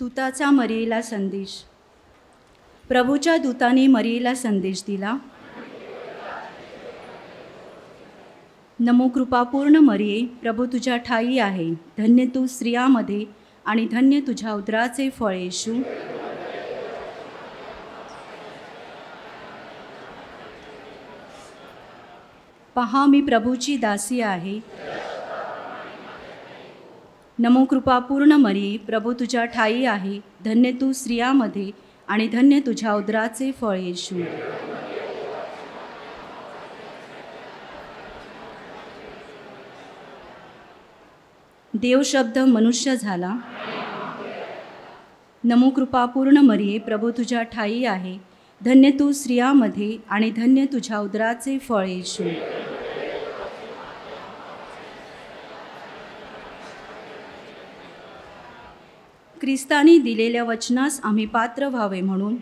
दूताचा मरियेला संदेश. प्रभूच्या दूताने मरियेला संदेश दिला. नमो कृपापूर्ण मरिये, प्रभू तुझ्या ठाई आहे. धन्य तू स्त्रियामध्ये आणि धन्य तुझ्या उदराचे फळ येशू. पहा, मी प्रभूची दासी आहे. नमो कृपापूर्ण मरिये, प्रभू तुझ्या ठाई आहे. धन्य तू स्त्रियामध्ये आणि धन्य तुझ्या उदराचे फळ येशू. देव शब्द मनुष्य झाला. नमो कृपापूर्ण मरिये, प्रभू तुझ्या ठाई आहे. धन्य तू स्त्रियामध्ये आणि धन्य तुझ्या उदराचे फळ येशू. ख्रिस्तानी दिलेल्या वचनास आम्ही पात्र व्हावे म्हणून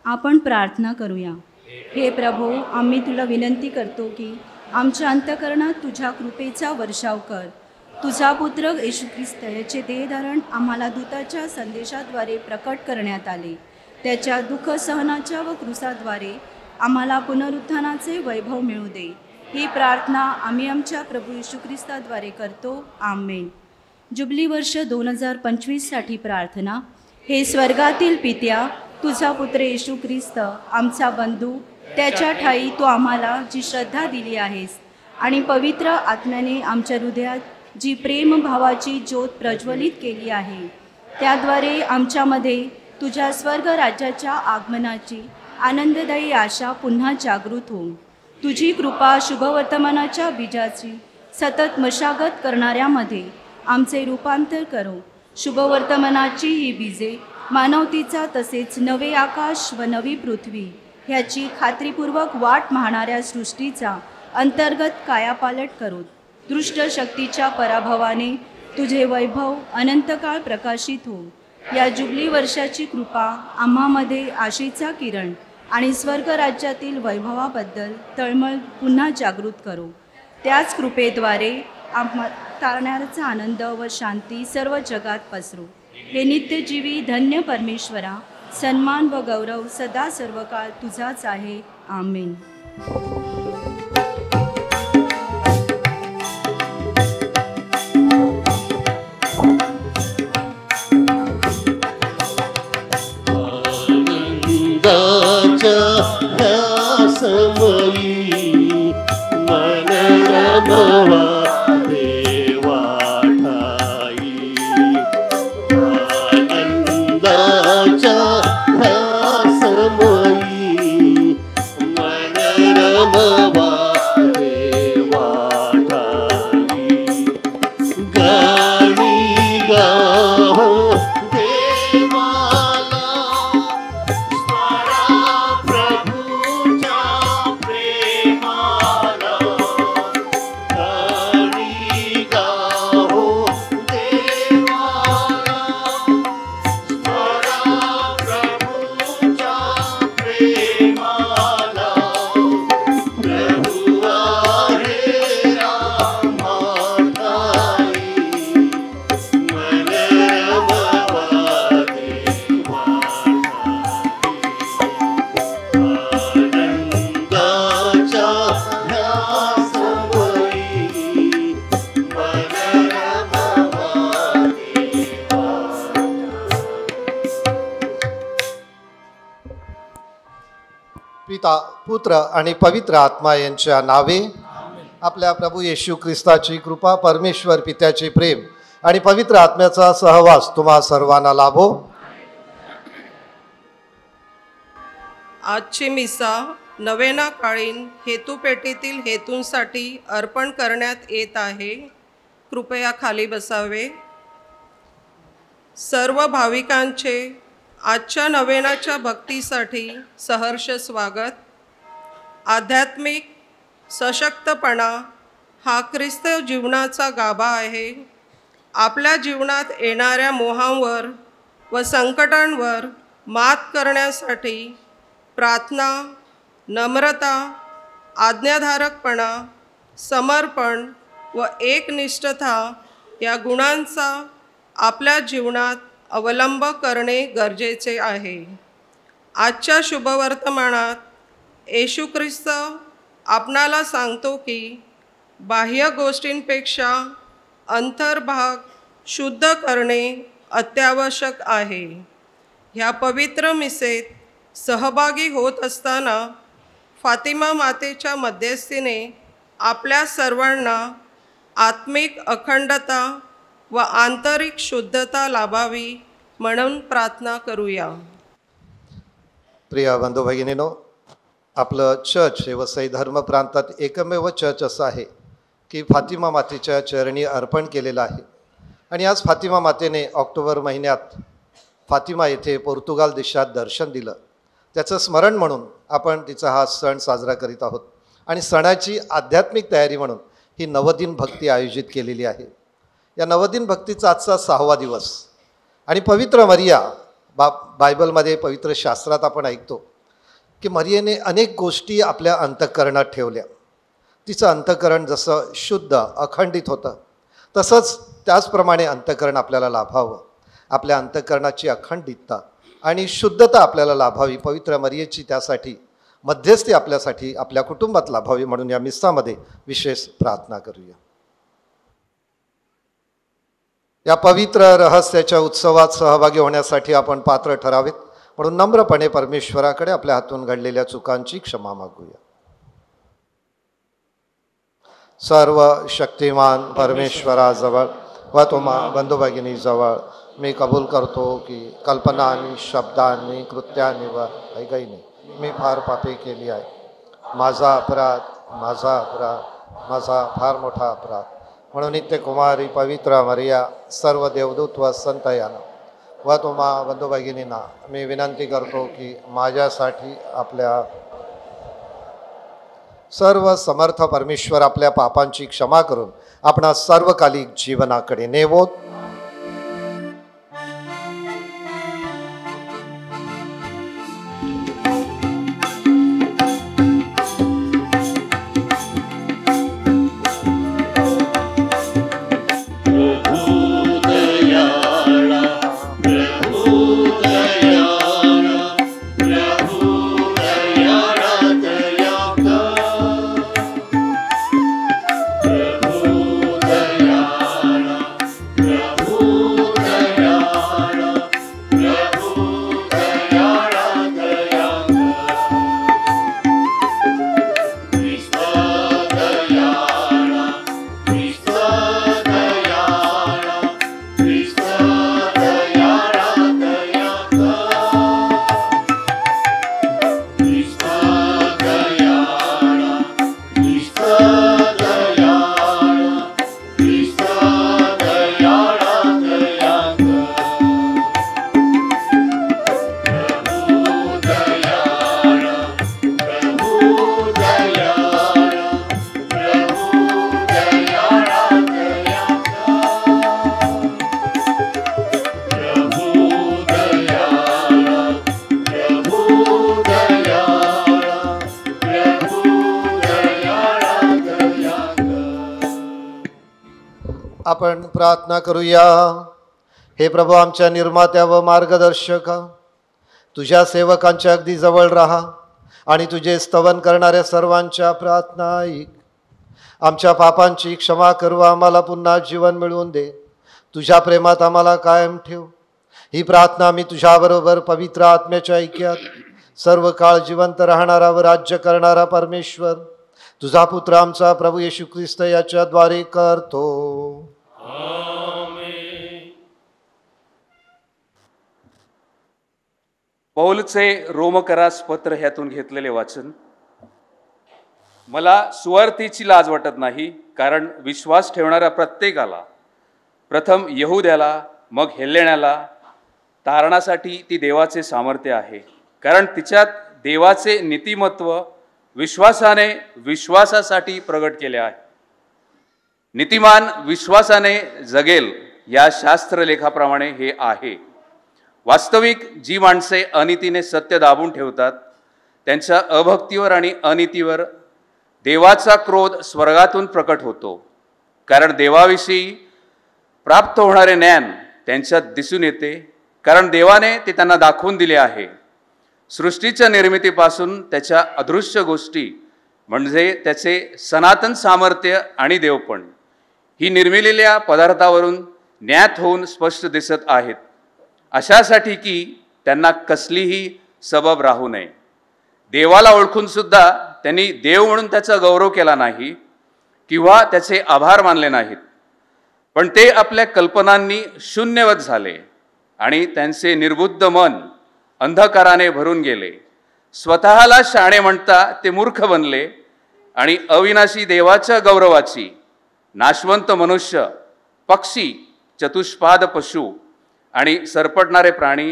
आपण प्रार्थना करूया. हे प्रभू, आम्ही तुला विनंती करतो की आमच्या अंतःकरणात तुझ्या कृपेचा वर्षाव कर. तुझा पुत्र येशू ख्रिस्त याचे देहधारण आम्हाला दूताच्या संदेशाद्वारे प्रकट करण्यात आले. त्याच्या दुःख सहनाच्या व क्रूसाद्वारे आम्हाला पुनरुत्थानाचे वैभव मिळू दे. ही प्रार्थना आम्ही आमच्या प्रभू येशू ख्रिस्ताद्वारे करतो. आमेन. जुबली वर्ष 2025साठी प्रार्थना. हे स्वर्गातील पित्या, तुझा पुत्र येशू ख्रिस्त आमचा बंधू, त्याच्या ठाई तू आम्हाला जी श्रद्धा दिली आहेस आणि पवित्र आत्म्याने आमच्या हृदयात जी प्रेमभावाची ज्योत प्रज्वलित केली आहे, त्याद्वारे आमच्यामध्ये तुझ्या स्वर्ग राज्याच्या आगमनाची आनंददायी आशा पुन्हा जागृत हो. तुझी कृपा शुभवर्तमानाच्या बीजाची सतत मशागत करणाऱ्यामध्ये आमचे रूपांतर करो. शुभवर्तमानाची ही बीजे मानवतेचा तसेच नवे आकाश व नवी पृथ्वी ह्याची खात्रीपूर्वक वाट पाहणाऱ्या सृष्टीचा अंतर्गत कायापालट करो. दृष्ट शक्तीच्या पराभवाने तुझे वैभव अनंतकाळ प्रकाशित हो. या जुबली वर्षाची कृपा आम्हामध्ये आशेचा किरण आणि स्वर्ग राज्यातील वैभवाबद्दल तळमळ पुन्हा जागृत करो. त्याच कृपेद्वारे तारण्याचा आनंद व शांती सर्व जगात पसरो. हे नित्यजीवी धन्य परमेश्वरा, सन्मान व गौरव सदा सर्व काळ तुझाच आहे. आमेन. पिता, पुत्र आणि पवित्र आत्मा यांच्या नावे. आपल्या प्रभू येशू ख्रिस्ताची कृपा, परमेश्वर पित्याचे प्रेम आणि पवित्र आत्म्याचा सहवास तुम्हा सर्वांना लाभो. आजची मिसा नवेना काळीन हेतूपेटीतील हेतूंसाठी अर्पण करण्यात येत आहे. कृपया खाली बसावे. सर्व भाविकांचे आजच्या नवेनाच्या भक्तीसाठी सहर्ष स्वागत. आध्यात्मिक सशक्तपणा हा ख्रिस्त जीवनाचा गाभा आहे. आपल्या जीवनात येणाऱ्या मोहांवर व संकटांवर मात करण्यासाठी प्रार्थना, नम्रता, आज्ञाधारकपणा, समर्पण व एकनिष्ठता या गुणांचा आपल्या जीवनात अवलंब करणे गरजेचे आहे. आजच्या शुभवर्तमानात येशू ख्रिस्त आपणाला सांगतो की बाह्य गोष्टींपेक्षा अंतर्भाग शुद्ध करणे अत्यावश्यक आहे. ह्या पवित्र मिसेत सहभागी होत असताना फातिमा मातेच्या मध्यस्थीने आपल्या सर्वांना आत्मिक अखंडता व आंतरिक शुद्धता लाभावी म्हणून प्रार्थना करूया. प्रिय बंधू भगिनीनो, आपलं चर्च हे वसई धर्म प्रांतात एकमेव चर्च असं आहे की फातिमा मातेच्या चरणी अर्पण केलेलं आहे. आणि आज फातिमा मातेने ऑक्टोबर महिन्यात फातिमा येथे पोर्तुगाल देशात दर्शन दिलं. त्याचं स्मरण म्हणून आपण तिचा हा सण साजरा करीत आहोत. आणि सणाची आध्यात्मिक तयारी म्हणून ही नवदिन भक्ती आयोजित केलेली आहे. या नवदिन भक्तीचा आजचा 6वा दिवस. आणि पवित्र मरिया बायबलमध्ये पवित्र शास्त्रात आपण ऐकतो की मरियेने अनेक गोष्टी आपल्या अंतःकरणात ठेवल्या. तिचं अंतःकरण जसं शुद्ध अखंडित होतं तसंच त्याचप्रमाणे अंतःकरण आपल्याला लाभावं. आपल्या अंतःकरणाची अखंडितता आणि शुद्धता आपल्याला लाभावी. पवित्र मरियेची त्यासाठी मध्यस्थी आपल्यासाठी आपल्या कुटुंबात लाभावी म्हणून या मिस्सामध्ये विशेष प्रार्थना करूया. या पवित्र रहस्याच्या उत्सवात सहभागी होण्यासाठी आपण पात्र ठरावेत म्हणून नम्रपणे परमेश्वराकडे आपल्या हातून घडलेल्या चुकांची क्षमा मागूया. सर्व शक्तिमान परमेश्वराजवळ व तुम्हा बंधू भगिनीजवळ मी कबूल करतो की कल्पनांनी, शब्दांनी, कृत्याने व ऐगईने मी फार पापे केली आहे. माझा अपराध, माझा फार मोठा अपराध. म्हणून नित्य कुमारी पवित्र मरिया, सर्व देवदूत व संत यांना व तुम्हा बंधू भगिनींना मी विनंती करतो की माझ्यासाठी आपल्या सर्व समर्थ परमेश्वर आपल्या पापांची क्षमा करून आपणा सर्वकालिक जीवनाकडे नेवोत. आपण प्रार्थना करूया. हे प्रभू, आमच्या निर्मात्या व मार्गदर्शका, तुझ्या सेवकांच्या अगदी जवळ राहा आणि तुझे स्तवन करणाऱ्या सर्वांच्या प्रार्थना ऐक. आमच्या पापांची क्षमा करू, आम्हाला पुन्हा जीवन मिळवून दे. तुझ्या प्रेमात आम्हाला कायम ठेव. ही प्रार्थना मी तुझ्याबरोबर पवित्र आत्म्याच्या ऐक्यात सर्व काळ जिवंत राहणारा व राज्य करणारा परमेश्वर तुझा पुत्र आमचा प्रभू येशू ख्रिस्त याच्याद्वारे करतो. पौलचे रोमकरास पत्र ह्यातून घेतलेले वाचन. मला सुवार्थीची लाज वाटत नाही, कारण विश्वास ठेवणाऱ्या प्रत्येकाला, प्रथम यहुद्याला मग हेलेण्याला तारणासाठी ती देवाचे सामर्थ्य आहे. कारण तिच्यात देवाचे नीतिमत्व विश्वासासाठी प्रगट केले आहे. नीतिमान विश्वासाने जगेल या शास्त्रलेखाप्रमाणे हे आहे. वास्तविक जी माणसे अनितीने सत्य दाबून ठेवतात त्यांच्या अभक्तीवर आणि अनितीवर देवाचा क्रोध स्वर्गातून प्रकट होतो. कारण देवाविषयी प्राप्त होणारे ज्ञान त्यांच्यात दिसून येते, कारण देवाने ते त्यांना दाखवून दिले आहे. सृष्टीच्या निर्मितीपासून त्याच्या अदृश्य गोष्टी म्हणजे त्याचे सनातन सामर्थ्य आणि देवपण ही निर्मिलेल्या पदार्थावरून ज्ञात होऊन स्पष्ट दिसत आहेत, अशासाठी की त्यांना कसलीही सबब राहू नये. देवाला ओळखून सुद्धा त्यांनी देव म्हणून त्याचा गौरव केला नाही किंवा त्याचे आभार मानले नाहीत, पण ते आपल्या कल्पनांनी शून्यवत झाले आणि त्यांचे निर्बुद्ध मन अंधकाराने भरून गेले. स्वतःला शाणे म्हणता ते मूर्ख बनले आणि अविनाशी देवाच्या गौरवाची नाशवंत मनुष्य, पक्षी, चतुष्पाद पशु आणि सरपटणारे प्राणी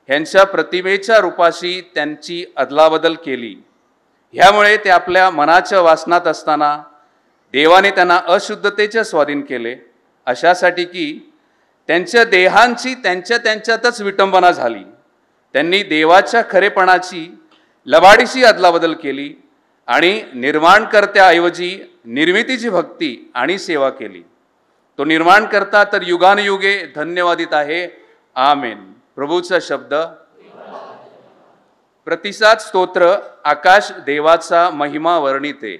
ह्यांच्या प्रतिमेच्या रूपाशी त्यांची अदलाबदल केली. ह्यामुळे ते आपल्या मनाच्या वासनात असताना देवाने त्यांना अशुद्धतेच्या स्वाधीन केले, अशासाठी की त्यांच्या देहांची त्यांच्यातच विटंबना झाली. त्यांनी देवाच्या खरेपणाची लबाडीशी अदलाबदल केली आणि निर्माणकर्त्याऐवजी निर्मितीची भक्ती आणि सेवा केली. तो निर्माणकर्ता तर युगानुयुगे धन्यवादित आहे. आमेन. प्रभूचा शब्द. प्रतिसाद स्तोत्र. आकाश देवाचा महिमा वर्णिते.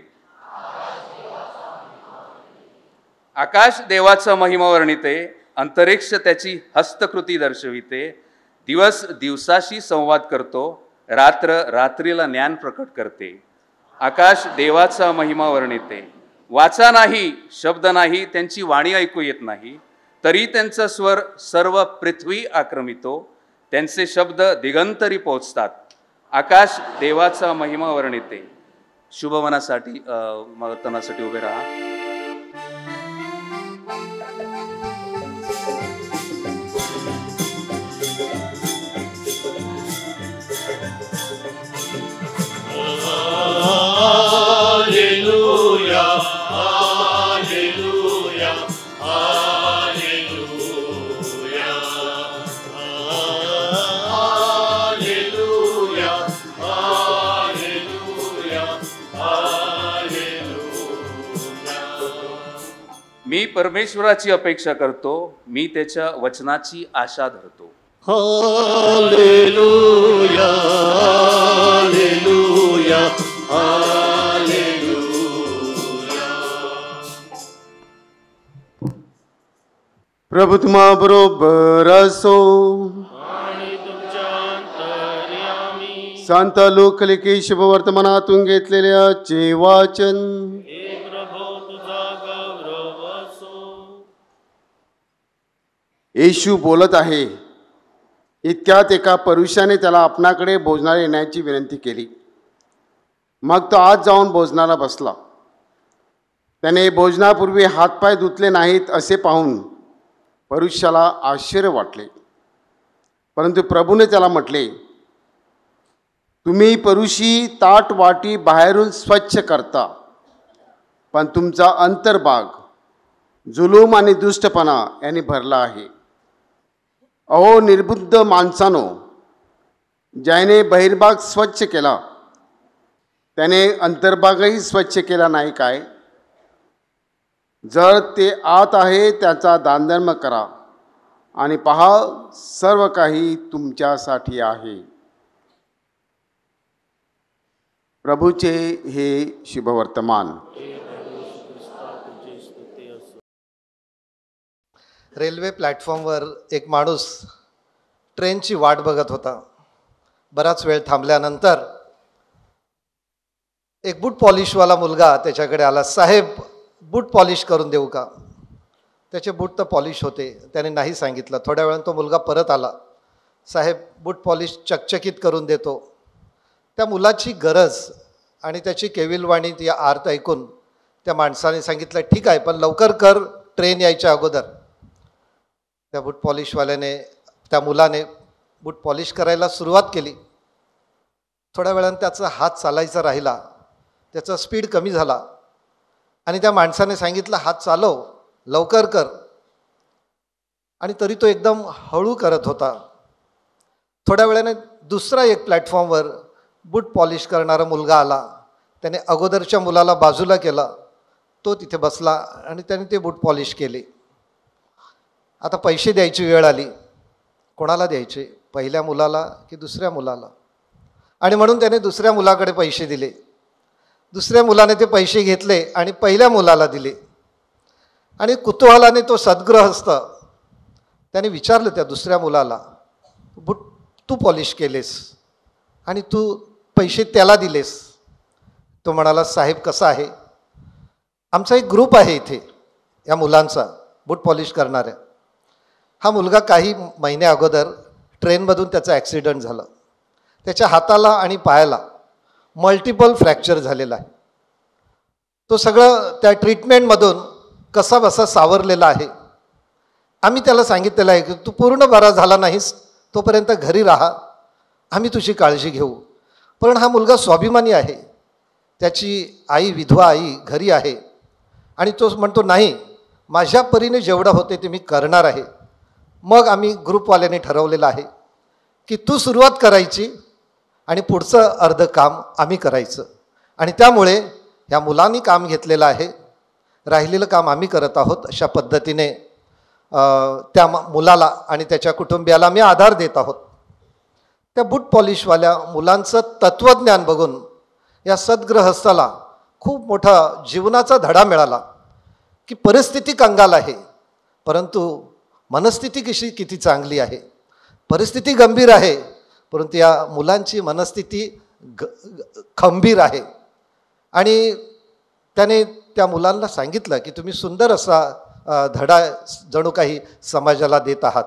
आकाश देवाचा महिमा वर्णिते, अंतरिक्ष त्याची हस्तकृती दर्शविते. दिवस दिवसाशी संवाद करतो, रात्र रात्रीला ज्ञान प्रकट करते. आकाश देवाचा महिमा वर्णिते. वाचा नाही, शब्द नाही, त्यांची वाणी ऐकू येत नाही, तरी त्यांचा स्वर सर्व पृथ्वी आक्रमितो, त्यांचे शब्द दिगंतरी पोहोचतात. आकाश देवाचा महिमा वर्णिते. शुभमनासाठी मतनासाठी उभे राहा. मी परमेश्वराची अपेक्षा करतो, मी त्याच्या वचनाची आशा धरतो. Hallelujah, hallelujah, hallelujah. प्रभू तुम्हा बरोबर असो. संत लोकलेखी शुभवर्तमानातून घेतलेल्या वाचन. येशू बोलत आहे. इतक्यात एका पुरुषाने त्याला आपणाकडे भोजनाला येण्याची विनंती केली. मग तो आत जाऊन भोजनाला बसला. त्याने भोजनापूर्वी हातपाय धुतले नाहीत असे पाहून पुरुषाला आश्चर्य वाटले. परंतु प्रभूने त्याला म्हटले, तुम्ही पुरुषी ताट वाटी बाहेरून स्वच्छ करता, पण तुमचा अंतर्भाग जुलूम आणि दुष्टपणा यांनी भरला आहे. अहो निर्बुद्ध माणसानो, ज्याने बहिर्भाग स्वच्छ केला त्याने अंतर्भागही स्वच्छ केला नाही काय? जर ते आत आहे त्याचा दानधर्म करा आणि पहा, सर्व काही तुमच्यासाठी आहे. प्रभूचे हे शुभवर्तमान. रेल्वे प्लॅटफॉर्मवर एक माणूस ट्रेनची वाट बघत होता. बराच वेळ थांबल्यानंतर एक बूट पॉलिशवाला मुलगा त्याच्याकडे आला. साहेब, बूट पॉलिश करून देऊ का? त्याचे बूट तर पॉलिश होते. त्याने नाही सांगितलं. थोड्या वेळानं तो मुलगा परत आला. साहेब, बूट पॉलिश चकचकीत करून देतो. त्या मुलाची गरज आणि त्याची केविलवाणी ती आर्त ऐकून त्या माणसाने सांगितलं, ठीक आहे, पण लवकर कर, ट्रेन यायच्या अगोदर. त्या बूट पॉलिशवाल्याने त्या मुलाने बूट पॉलिश करायला सुरुवात केली. थोड्या वेळानं त्याचा हात चालायचा राहिला. त्याचा स्पीड कमी झाला आणि त्या माणसाने सांगितलं, हात चालव, लवकर कर. आणि तरी तो एकदम हळू करत होता. थोड्या वेळाने दुसरा एक प्लॅटफॉर्मवर बूट पॉलिश करणारा मुलगा आला. त्याने अगोदरच्या मुलाला बाजूला केला. तो तिथे बसला आणि त्याने ते बूट पॉलिश केले. आता पैसे द्यायची वेळ आली. कोणाला द्यायचे, पहिल्या मुलाला की दुसऱ्या मुलाला? आणि म्हणून त्याने दुसऱ्या मुलाकडे पैसे दिले. दुसऱ्या मुलाने ते पैसे घेतले आणि पहिल्या मुलाला दिले. आणि कुतूहलाने तो सद्गृहस्थ त्याने विचारलं त्या दुसऱ्या मुलाला, बूट तू पॉलिश केलेस आणि तू पैसे त्याला दिलेस. तो म्हणाला, साहेब कसा आहे, आमचा एक ग्रुप आहे इथे या मुलांचा बूट पॉलिश करणाऱ्या. हा मुलगा काही महिन्या अगोदर ट्रेनमधून त्याचा ॲक्सिडेंट झाला. त्याच्या हाताला आणि पायाला मल्टिपल फ्रॅक्चर झालेला आहे. तो सगळं त्या ट्रीटमेंटमधून कसा बसा सावरलेला आहे. आम्ही त्याला सांगितलेलं आहे की तू पूर्ण बरा झाला नाहीस तोपर्यंत घरी राहा, आम्ही तुझी काळजी घेऊ. पण हा मुलगा स्वाभिमानी आहे. त्याची आई, विधवा आई घरी आहे आणि तो म्हणतो, नाही, माझ्या परीने जेवढं होते ते मी करणार आहे. मग आम्ही ग्रुपवाल्याने ठरवलेलं आहे की तू सुरुवात करायची आणि पुढचं अर्ध काम आम्ही करायचं. आणि त्यामुळे ह्या मुलांनी काम घेतलेलं आहे, राहिलेलं काम आम्ही करत आहोत. अशा पद्धतीने त्या मुलाला आणि त्याच्या कुटुंबियाला आम्ही आधार देत आहोत. त्या बूट पॉलिशवाल्या मुलांचं तत्त्वज्ञान बघून या सद्गृहस्थाला खूप मोठा जीवनाचा धडा मिळाला की परिस्थिती कंगाल आहे, परंतु मनस्थिती किती चांगली आहे. परिस्थिती गंभीर आहे, परंतु या मुलांची मनस्थिती खंबीर आहे. आणि त्याने त्या मुलांना सांगितलं की तुम्ही सुंदर असा धडा जणू काही समाजाला देत आहात.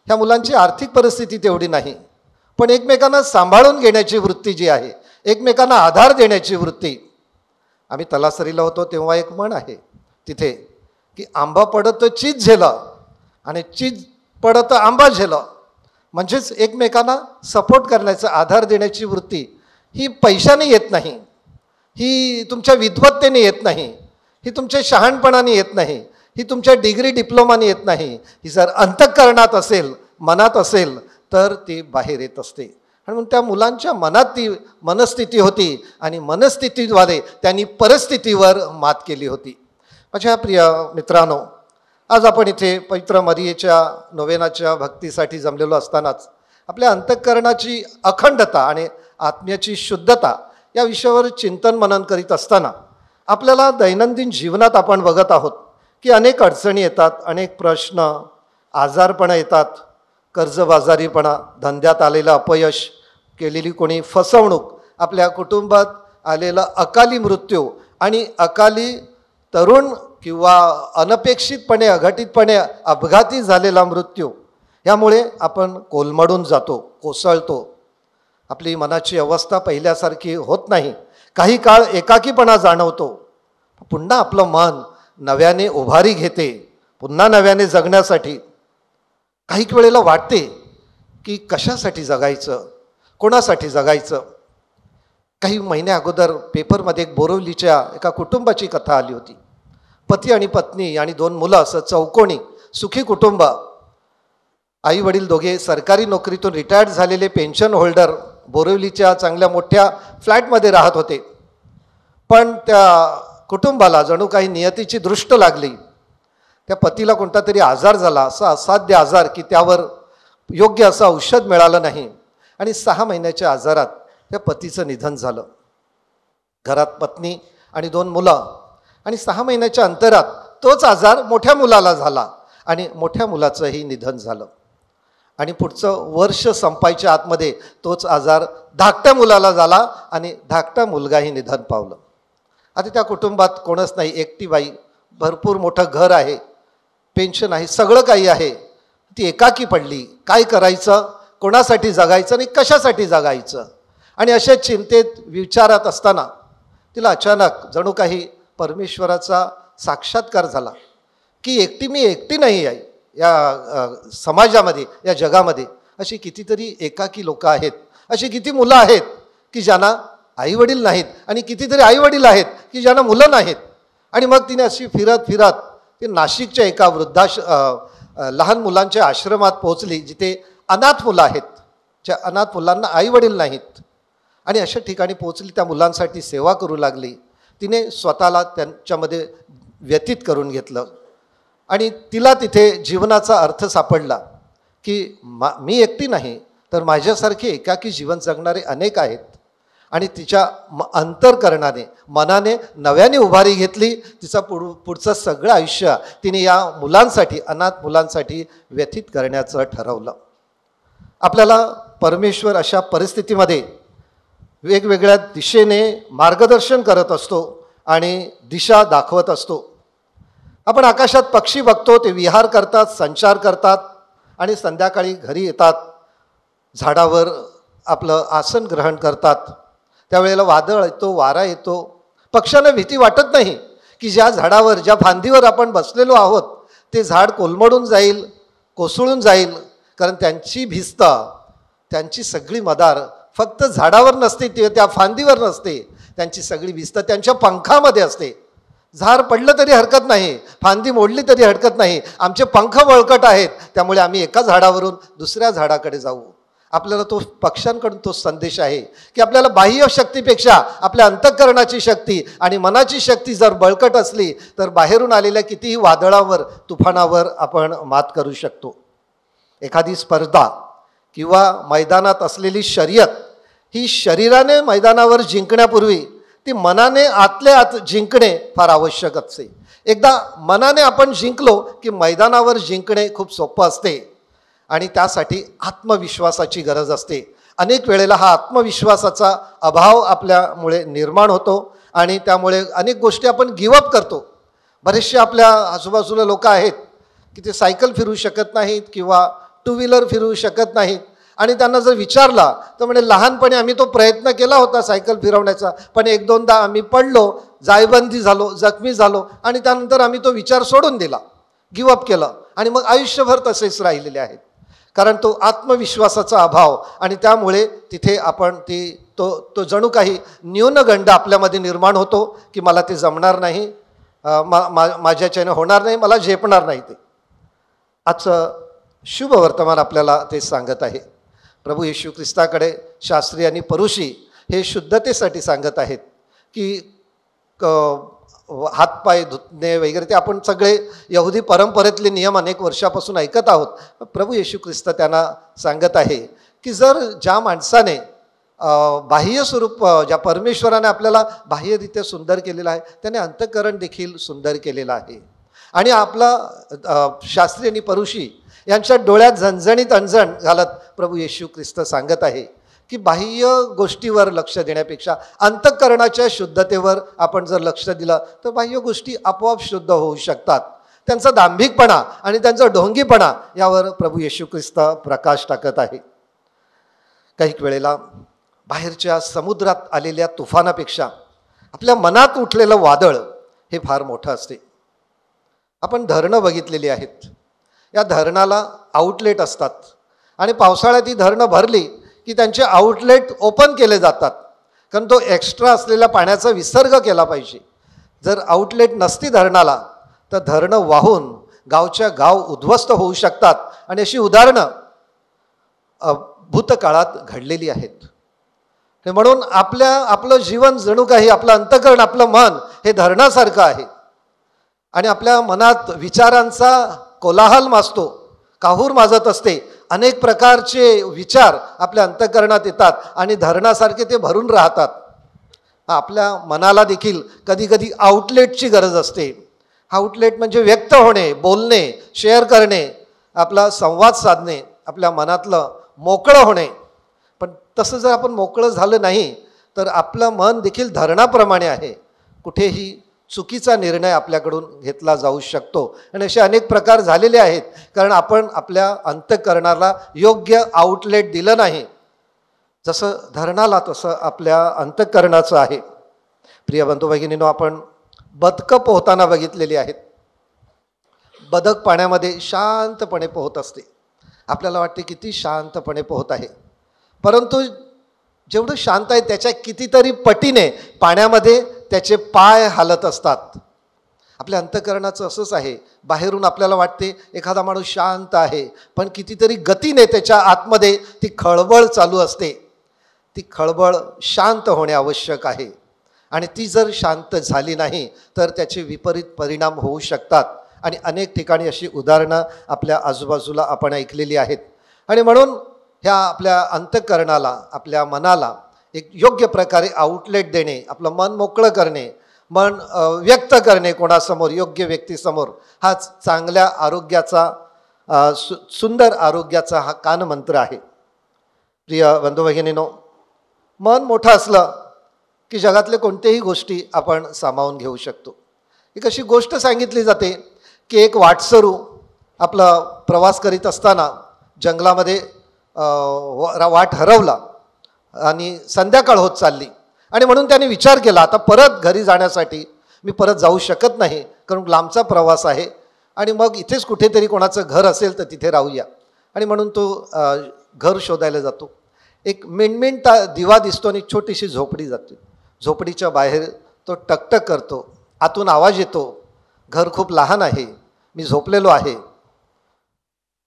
ह्या मुलांची आर्थिक परिस्थिती तेवढी नाही, पण एकमेकांना सांभाळून घेण्याची वृत्ती जी आहे, एकमेकांना आधार देण्याची वृत्ती. आम्ही तलासरीला होतो तेव्हा एक म्हण आहे तिथे की आंबा पडत चीज झेलं आणि चीज पडत आंबा झेलं. म्हणजेच एकमेकांना सपोर्ट करण्याचा, आधार देण्याची वृत्ती ही पैशाने येत नाही, ही तुमच्या विद्वत्तेने येत नाही, ही तुमच्या शहाणपणाने येत नाही, ही तुमच्या डिग्री डिप्लोमाने येत नाही. ही जर अंतःकरणात असेल, मनात असेल तर ती बाहेर येत असते. आणि म्हणून त्या मुलांच्या मनात ती मनस्थिती होती आणि मनस्थितीद्वारे त्यांनी परिस्थितीवर मात केली होती. माझ्या प्रिय मित्रांनो, आज आपण इथे पवित्र मरियेच्या नोवेनाच्या भक्तीसाठी जमलेलो असतानाच आपल्या अंतःकरणाची अखंडता आणि आत्म्याची शुद्धता या विषयावर चिंतन मनन करीत असताना आपल्याला दैनंदिन जीवनात आपण बघत आहोत की अनेक अडचणी येतात, अनेक प्रश्न, आजारपणा येतात, कर्जबाजारीपणा, धंद्यात आलेलं अपयश, केलेली कोणी फसवणूक, आपल्या कुटुंबात आलेला अकाली मृत्यू आणि अकाली तरुण किंवा अनपेक्षितपणे, अघटितपणे अपघाती झालेला मृत्यू, यामुळे आपण कोलमडून जातो, कोसळतो. आपली मनाची अवस्था पहिल्यासारखी होत नाही. काही काळ एकाकीपणा जाणवतो. पुन्हा आपलं मन नव्याने उभारी घेते, पुन्हा नव्याने जगण्यासाठी. काही वेळेला वाटते की कशासाठी जगायचं, कोणासाठी जगायचं. काही महिन्या अगोदर पेपरमध्ये एक बोरिवलीच्या एका कुटुंबाची कथा आली होती. पती आणि पत्नी आणि 2 मुलं, असं चौकोनी सुखी कुटुंब. आई वडील दोघे सरकारी नोकरीतून रिटायर्ड झालेले पेन्शन होल्डर बोरिवलीच्या चांगल्या मोठ्या फ्लॅटमध्ये राहत होते. पण त्या कुटुंबाला जणू काही नियतीची दृष्ट लागली. त्या पतीला कोणता तरी आजार झाला, असा असाध्य आजार की त्यावर योग्य असं औषध मिळालं नाही. आणि 6 महिन्याच्या आजारात त्या पतीचं निधन झालं. घरात पत्नी आणि 2 मुलं. आणि 6 महिन्याच्या अंतरात तोच आजार मोठ्या मुलाला झाला आणि मोठ्या मुलाचंही निधन झालं. आणि पुढचं वर्ष संपायच्या आतमध्ये तोच आजार धाकट्या मुलाला झाला आणि धाकटा मुलगाही निधन पावलं. आता त्या कुटुंबात कोणच नाही, एकटी बाई, भरपूर मोठं घर आहे, पेन्शन आहे, सगळं काही आहे. ती एकाकी पडली. काय करायचं, कोणासाठी जगायचं आणि कशासाठी जगायचं. आणि अशा चिंतेत विचारात असताना तिला अचानक जणू काही परमेश्वराचा साक्षात्कार झाला की मी एकटी नाही आहे या समाजामध्ये, या जगामध्ये. अशी कितीतरी एकाकी लोक आहेत, अशी किती मुलं आहेत की ज्यांना आईवडील नाहीत आणि कितीतरी आईवडील आहेत की ज्यांना मुलं नाहीत. आणि मग तिने अशी फिरत फिरत ती नाशिकच्या एका लहान मुलांच्या आश्रमात पोहोचली, जिथे अनाथ मुलं आहेत, ज्या अनाथ मुलांना आईवडील नाहीत. आणि अशा ठिकाणी पोहोचली, त्या मुलांसाठी सेवा करू लागली. तिने स्वतःला त्यांच्यामध्ये व्यतीत करून घेतलं. आणि तिला तिथे जीवनाचा अर्थ सापडला की मी एकटी नाही तर माझ्यासारखे एकाकी जीवन जगणारे अनेक आहेत. आणि तिच्या अंतःकरणाने मनाने नव्याने उभारी घेतली. तिचा पुढचं सगळं आयुष्य तिने या मुलांसाठी, अनाथ मुलांसाठी व्यतीत करण्याचं ठरवलं. आपल्याला परमेश्वर अशा परिस्थितीमध्ये वेगवेगळ्या दिशेने मार्गदर्शन करत असतो आणि दिशा दाखवत असतो. आपण आकाशात पक्षी बघतो, ते विहार करतात, संचार करतात आणि संध्याकाळी घरी येतात, झाडावर आपलं आसन ग्रहण करतात. त्यावेळेला वादळ येतो, वारा येतो. पक्ष्यांना भीती वाटत नाही की ज्या झाडावर, ज्या फांदीवर आपण बसलेलो आहोत ते झाड कोलमडून जाईल, कोसळून जाईल. कारण त्यांची भिस्त, त्यांची सगळी मदार फक्त झाडावर नसते, त्या फांदीवर नसते. त्यांची सगळी भिस्त त्यांच्या पंखामध्ये असते. झाड पडलं तरी हरकत नाही, फांदी मोडली तरी हरकत नाही. आमचे पंख बळकट आहेत, त्यामुळे आम्ही एका झाडावरून दुसऱ्या झाडाकडे जाऊ. आपल्याला तो पक्ष्यांकडून तो संदेश आहे की आपल्याला बाह्य शक्तीपेक्षा आपल्या अंतःकरणाची शक्ती आणि मनाची शक्ती जर बळकट असली तर बाहेरून आलेल्या कितीही वादळावर, तुफानावर आपण मात करू शकतो. एखादी स्पर्धा किंवा मैदानात असलेली शर्यत ही शरीराने मैदानावर जिंकण्यापूर्वी ती मनाने आतल्या आत जिंकणे फार आवश्यक असते. एकदा मनाने आपण जिंकलो की मैदानावर जिंकणे खूप सोपं असते. आणि त्यासाठी आत्मविश्वासाची गरज असते. अनेक वेळेला हा आत्मविश्वासाचा अभाव आपल्यामुळे निर्माण होतो आणि त्यामुळे अनेक गोष्टी आपण गिवअप करतो. बरेचसे आपल्या आजूबाजूला लोक आहेत की ते सायकल फिरवू शकत नाहीत किंवा टू व्हीलर फिरवू शकत नाहीत. आणि त्यांना जर विचारला तर म्हणजे लहानपणी आम्ही तो प्रयत्न केला होता सायकल फिरवण्याचा, पण एक दोनदा आम्ही पडलो, जायबंदी झालो, जखमी झालो आणि त्यानंतर आम्ही तो विचार सोडून दिला, गिवअप केलं आणि मग आयुष्यभर तसेच राहिलेले आहेत. कारण तो आत्मविश्वासाचा अभाव आणि त्यामुळे तिथे आपण तो जणू काही न्यूनगंड आपल्यामध्ये निर्माण होतो की मला ते जमणार नाही, माझ्याच्याने होणार नाही, मला झेपणार नाही. ते आजचं शुभ वर्तमान आपल्याला ते सांगत आहे. प्रभू येशू ख्रिस्ताकडे शास्त्री आणि परुषी हे शुद्धतेसाठी सांगत आहेत की हातपाय धुतणे वगैरे ते आपण सगळे यहुदी परंपरेतले नियम अनेक वर्षापासून ऐकत आहोत. प्रभू येशू ख्रिस्त त्यांना सांगत आहे की जर ज्या माणसाने बाह्य स्वरूप, ज्या परमेश्वराने आपल्याला बाह्यरित्या सुंदर केलेलं आहे त्याने अंतःकरण देखील सुंदर केलेलं आहे. आणि आपला शास्त्री आणि परुषी यांच्या डोळ्यात झणझणीत अंजण घालत प्रभू येशू ख्रिस्त सांगत आहे की बाह्य गोष्टीवर लक्ष देण्यापेक्षा अंतःकरणाच्या शुद्धतेवर आपण जर लक्ष दिलं तर बाह्य गोष्टी आपोआप शुद्ध होऊ शकतात. त्यांचा दांभिकपणा आणि त्यांचा ढोंगीपणा यावर प्रभू येशू ख्रिस्त प्रकाश टाकत आहे. काही वेळेला बाहेरच्या समुद्रात आलेल्या तुफानापेक्षा आपल्या मनात उठलेलं वादळ हे फार मोठं असते. आपण धरणं बघितलेली आहेत. या धरणाला आउटलेट असतात आणि पावसाळ्यात ही धरणं भरली की त्यांचे आउटलेट ओपन केले जातात, कारण तो एक्स्ट्रा असलेल्या पाण्याचा विसर्ग केला पाहिजे. जर आउटलेट नसती धरणाला तर धरणं वाहून गावच्या गाव उद्ध्वस्त होऊ शकतात. आणि अशी उदाहरणं भूतकाळात घडलेली आहेत. म्हणून आपलं जीवन जणू काही, आपलं अंतःकरण, आपलं मन हे धरणासारखं आहे. आणि आपल्या मनात विचारांचा कोलाहल माजतो, काहूर माजत असते. अनेक प्रकारचे विचार आपल्या अंतःकरणात येतात आणि धरणासारखे ते भरून राहतात. आपल्या मनाला देखील कधी कधी आउटलेटची गरज असते. आउटलेट म्हणजे व्यक्त होणे, बोलणे, शेअर करणे, आपला संवाद साधणे, आपल्या मनातलं मोकळं होणे. पण तसं जर आपण मोकळं झालं नाही तर आपलं मन देखील धरणाप्रमाणे आहे. कुठेही चुकीचा निर्णय आपल्याकडून घेतला जाऊ शकतो. आणि असे अनेक प्रकार झालेले आहेत कारण आपण आपल्या अंतःकरणाला योग्य आउटलेट दिलं नाही. जसं धरणाला तसं आपल्या अंतःकरणाचं आहे. प्रिय बंधू भगिनींनो, आपण बदकं पोहताना बघितलेली आहेत. बदक पाण्यामध्ये शांतपणे पोहत असते. आपल्याला वाटते किती शांतपणे पोहत आहे, परंतु जेवढं शांत आहे त्याच्या कितीतरी पटीने पाण्यामध्ये त्याचे पाय हालत असतात. आपल्या अंतःकरणाचं असंच आहे. बाहेरून आपल्याला वाटते एखादा माणूस शांत आहे, पण कितीतरी गतीने त्याच्या आतमध्ये ती खळबळ चालू असते. ती खळबळ शांत होणे आवश्यक आहे आणि ती जर शांत झाली नाही तर त्याचे विपरीत परिणाम होऊ शकतात. आणि अनेक ठिकाणी अशी उदाहरणं आपल्या आजूबाजूला आपण ऐकलेली आहेत. आणि म्हणून ह्या आपल्या अंतःकरणाला, आपल्या मनाला एक योग्य प्रकारे आउटलेट देणे, आपलं मन मोकळं करणे, मन व्यक्त करणे कोणासमोर, योग्य व्यक्तीसमोर, हा चांगल्या आरोग्याचा, सुंदर आरोग्याचा हा कानमंत्र आहे. प्रिय बंधू भगिनीनो, मन मोठं असलं की जगातले कोणत्याही गोष्टी आपण सामावून घेऊ शकतो. एक अशी गोष्ट सांगितली जाते की एक वाटसरू आपला प्रवास करीत असताना जंगलामध्ये वाट हरवला आणि संध्याकाळ होत चालली आणि म्हणून त्याने विचार केला, आता परत घरी जाण्यासाठी मी परत जाऊ शकत नाही, कारण लांबचा प्रवास आहे आणि मग इथेच कुठेतरी कोणाचं घर असेल तर तिथे राहूया. आणि म्हणून तो घर शोधायला जातो. एक मिणमिणता दिवा दिसतो आणि छोटीशी झोपडी जाते. झोपडीच्या बाहेर तो टकटक करतो, आतून आवाज येतो, घर खूप लहान आहे, मी झोपलेलो आहे.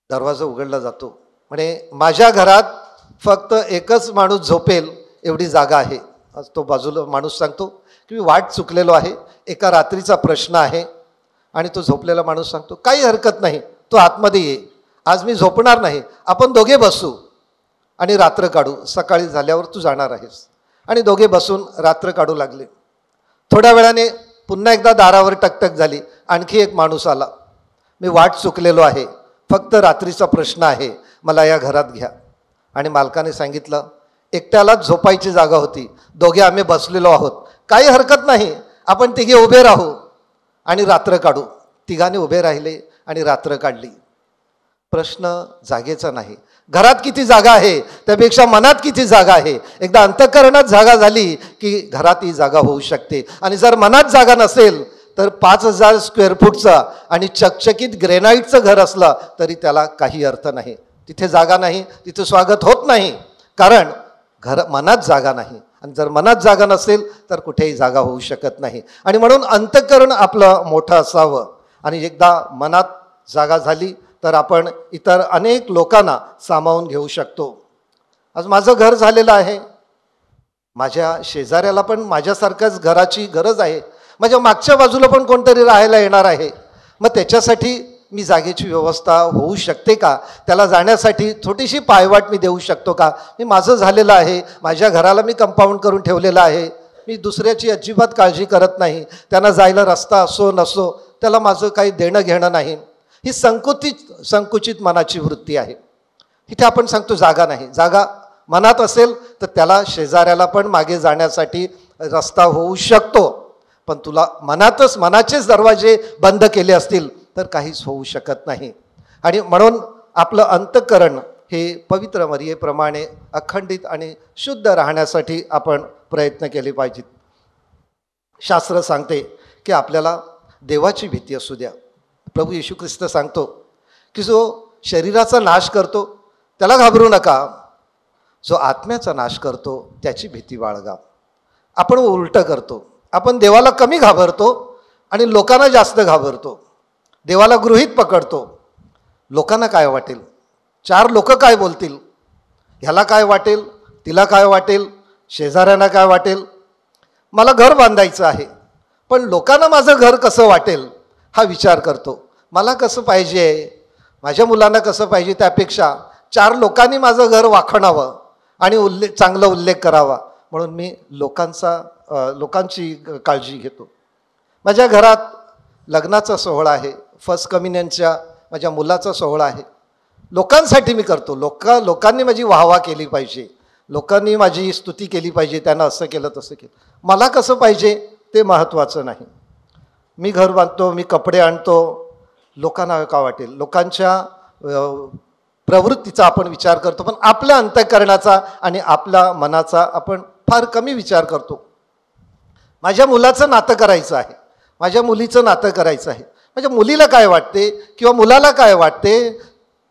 दरवाजा उघडला जातो. म्हणे माझ्या घरात फक्त एकच माणूस झोपेल एवढी जागा आहे. तो बाजूला माणूस सांगतो की मी वाट चुकलेलो आहे, एका रात्रीचा प्रश्न आहे. आणि तो झोपलेला माणूस सांगतो काही हरकत नाही, तो आतमध्ये ये, आज मी झोपणार नाही, आपण दोघे बसू आणि रात्र काढू, सकाळी झाल्यावर तू जाणार आहेस. आणि दोघे बसून रात्र काढू लागले. थोड्या वेळाने पुन्हा एकदा दारावर टकटक झाली. आणखी एक माणूस आला, मी वाट चुकलेलो आहे, फक्त रात्रीचा प्रश्न आहे, मला या घरात घ्या. आणि मालकाने सांगितलं एकट्यालाच झोपायची जागा होती, दोघे आम्ही बसलेलो आहोत, काही हरकत नाही, आपण तिघे उभे राहू आणि रात्र काढू. तिघांनी उभे राहिले आणि रात्र काढली. प्रश्न जागेचा नाही, घरात किती जागा आहे त्यापेक्षा मनात किती जागा आहे. एकदा अंतःकरणात जागा झाली की घरात ही जागा होऊ शकते. आणि जर मनात जागा नसेल तर 5000 स्क्वेअर फूटचं आणि चकचकीत ग्रेनाईटचं घर असलं तरी त्याला काही अर्थ नाही. तिथे जागा नाही, तिथे स्वागत होत नाही, कारण मनात जागा नाही. आणि जर मनात जागा नसेल तर कुठेही जागा होऊ शकत नाही. आणि म्हणून अंतःकरण आपलं मोठं असावं. आणि एकदा मनात जागा झाली तर आपण इतर अनेक लोकांना सामावून घेऊ शकतो. आज माझं घर झालेलं आहे, माझ्या शेजाऱ्याला पण माझ्यासारख्याच घराची गरज आहे, माझ्या मागच्या बाजूला पण कोणतरी राहायला येणार आहे. मग त्याच्यासाठी मी जागेची व्यवस्था होऊ शकते का, त्याला जाण्यासाठी छोटीशी पायवाट मी देऊ शकतो का. मी माझं झालेलं आहे, माझ्या घराला मी कंपाऊंड करून ठेवलेलं आहे, मी दुसऱ्याची अजिबात काळजी करत नाही. त्यांना जायला रस्ता असो नसो त्याला माझं काही देणं घेणं नाही. ही संकुचित मनाची वृत्ती आहे. इथे आपण सांगतो जागा नाही. जागा मनात असेल तर त्याला शेजाऱ्याला पण मागे जाण्यासाठी रस्ता होऊ शकतो. पण तुला मनाचेच दरवाजे बंद केले असतील तर काहीच होऊ शकत नाही. आणि म्हणून आपलं अंतःकरण हे पवित्र मरियेप्रमाणे अखंडित आणि शुद्ध राहण्यासाठी आपण प्रयत्न केले पाहिजेत. शास्त्र सांगते की आपल्याला देवाची भीती असू द्या. प्रभू येशू ख्रिस्त सांगतो की जो शरीराचा नाश करतो त्याला घाबरू नका, जो आत्म्याचा नाश करतो त्याची भीती बाळगा. आपण उलटं करतो, आपण देवाला कमी घाबरतो आणि लोकांना जास्त घाबरतो. देवाला गृहीत पकडतो, लोकांना काय वाटेल, 4 लोक काय बोलतील, ह्याला काय वाटेल, तिला काय वाटेल, शेजाऱ्यांना काय वाटेल. मला घर बांधायचं आहे पण लोकांना माझं घर कसं वाटेल हा विचार करतो. मला कसं पाहिजे, माझ्या मुलांना कसं पाहिजे त्यापेक्षा 4 लोकांनी माझं घर वाखणावं आणि चांगला उल्लेख करावा म्हणून मी लोकांची काळजी घेतो. माझ्या घरात लग्नाचा सोहळा आहे, फर्स्ट कम्युनियनच्या माझ्या मुलाचा सोहळा आहे, लोकांसाठी मी करतो. लोकांनी माझी वाहवा केली पाहिजे, लोकांनी माझी स्तुती केली पाहिजे, त्यांना असं केलं तसं केलं. मला कसं पाहिजे ते महत्त्वाचं नाही. मी घर बांधतो, मी कपडे आणतो, लोकांना का वाटेल, लोकांच्या प्रवृत्तीचा आपण विचार करतो, पण आपल्या अंतःकरणाचा आणि आपल्या मनाचा आपण फार कमी विचार करतो. माझ्या मुलाचं नातं करायचं आहे, माझ्या मुलीचं नातं करायचं आहे, माझ्या मुलीला काय वाटते किंवा मुलाला काय वाटते,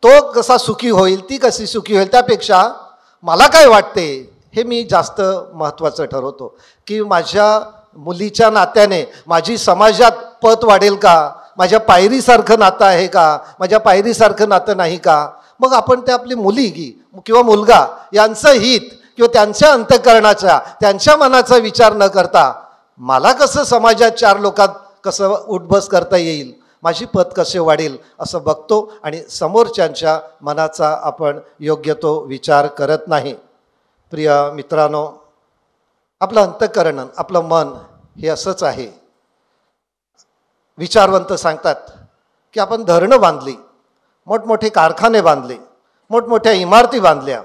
तो कसा सुखी होईल, ती कशी सुखी होईल, त्यापेक्षा मला काय वाटते हे मी जास्त महत्त्वाचं ठरवतो. की माझ्या मुलीच्या नात्याने माझी समाजात पत वाढेल का, माझ्या पायरीसारखं नातं आहे का, माझ्या पायरीसारखं नातं नाही का. मग आपण ते आपली मुलगी किंवा मुलगा यांचं हित किंवा त्यांच्या अंतःकरणाचा, त्यांच्या मनाचा विचार न करता मला कसं समाजात 4 लोकात कसं उठबस करता येईल, माझी पत कसे वाढेल असं बघतो आणि समोरच्यांच्या मनाचा आपण योग्य तो विचार करत नाही. प्रिय मित्रांनो, आपलं अंतःकरण, आपलं मन हे असंच आहे. विचारवंत सांगतात की आपण धरणं बांधली, मोठमोठे कारखाने बांधले, मोठमोठ्या इमारती बांधल्या,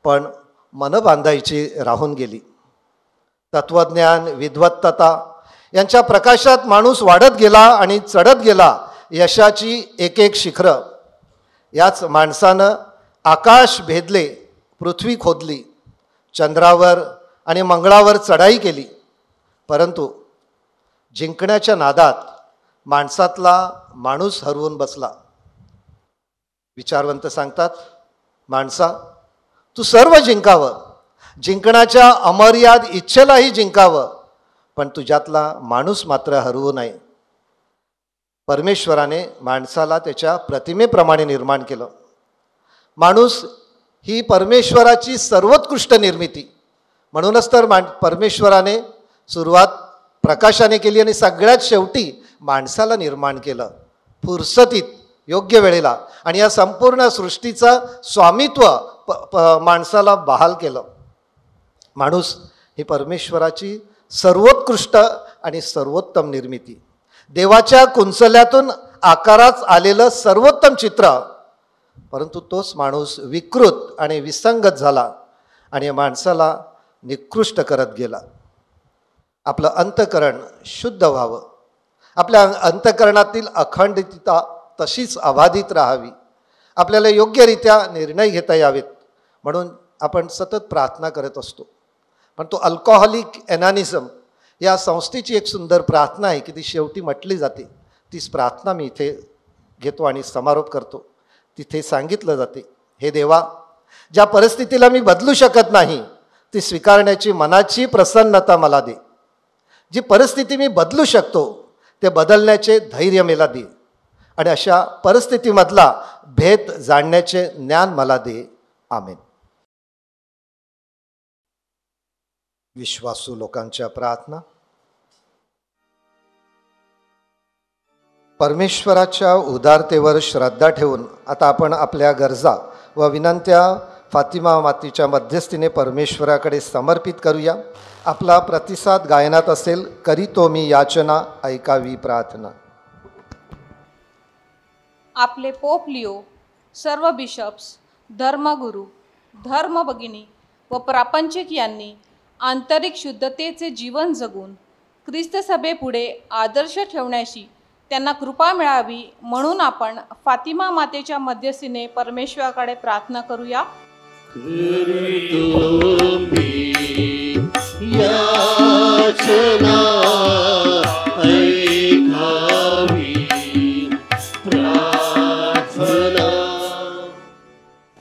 पण मन बांधायची राहून गेली. तत्वज्ञान, विद्वत्ता यांच्या प्रकाशात माणूस वाढत गेला आणि चढत गेला यशाची एक एक शिखरं. याच माणसानं आकाश भेदले, पृथ्वी खोदली, चंद्रावर आणि मंगळावर चढाई केली, परंतु जिंकण्याच्या नादात माणसातला माणूस हरवून बसला. विचारवंत सांगतात, माणसा, तू सर्व जिंकावं, जिंकण्याच्या अमर्याद इच्छेलाही जिंकावं, पण तुझ्यातला माणूस मात्र हरवू नये. परमेश्वराने माणसाला त्याच्या प्रतिमेप्रमाणे निर्माण केलं. माणूस ही परमेश्वराची सर्वोत्कृष्ट निर्मिती. म्हणूनच तर परमेश्वराने सुरुवात प्रकाशाने केली आणि सगळ्यात शेवटी माणसाला निर्माण केलं, फुरसतीत, योग्य वेळेला. आणि या संपूर्ण सृष्टीचं स्वामित्व माणसाला बहाल केलं. माणूस ही परमेश्वराची सर्वोत्कृष्ट आणि सर्वोत्तम निर्मिती, देवाच्या कुंचल्यातून आकारात आलेलं सर्वोत्तम चित्र. परंतु तोच माणूस विकृत आणि विसंगत झाला आणि माणसाला निकृष्ट करत गेला. आपलं अंतःकरण शुद्ध व्हावं, आपल्या अंतःकरणातील अखंडितता तशीच अबाधित राहावी, आपल्याला योग्यरित्या निर्णय घेता यावेत म्हणून आपण सतत प्रार्थना करत असतो. पण तो अल्कोहोलिक एनॉनिझम या संस्थेची एक सुंदर प्रार्थना आहे की ती शेवटी म्हटली जाते. तीच प्रार्थना मी इथे घेतो आणि समारोप करतो. तिथे सांगितलं जाते, हे देवा, ज्या परिस्थितीला मी बदलू शकत नाही ती स्वीकारण्याची मनाची प्रसन्नता मला दे. जी परिस्थिती मी बदलू शकतो ते बदलण्याचे धैर्य मला दे. आणि अशा परिस्थितीमधला भेद जाणण्याचे ज्ञान मला दे. आमेन. विश्वासू लोकांच्या प्रार्थना. परमेश्वराच्या उदारतेवर श्रद्धा ठेवून आता आपण आपल्या गरजा व विनंत्या फातिमा मातीच्या मध्यस्थीने परमेश्वराकडे समर्पित करूया. आपला प्रतिसाद गायनात असेल, करीतो मी याचना, ऐकावी प्रार्थना. आपले पोप लिओ, सर्व बिशप्स, धर्मगुरू, धर्मभगिनी व प्रापंचिक यांनी आंतरिक शुद्धतेचे जीवन जगून ख्रिस्त सभेपुढे आदर्श ठेवण्याची त्यांना कृपा मिळावी म्हणून आपण फातिमा मातेच्या मध्यस्थीने परमेश्वराकडे प्रार्थना करूया.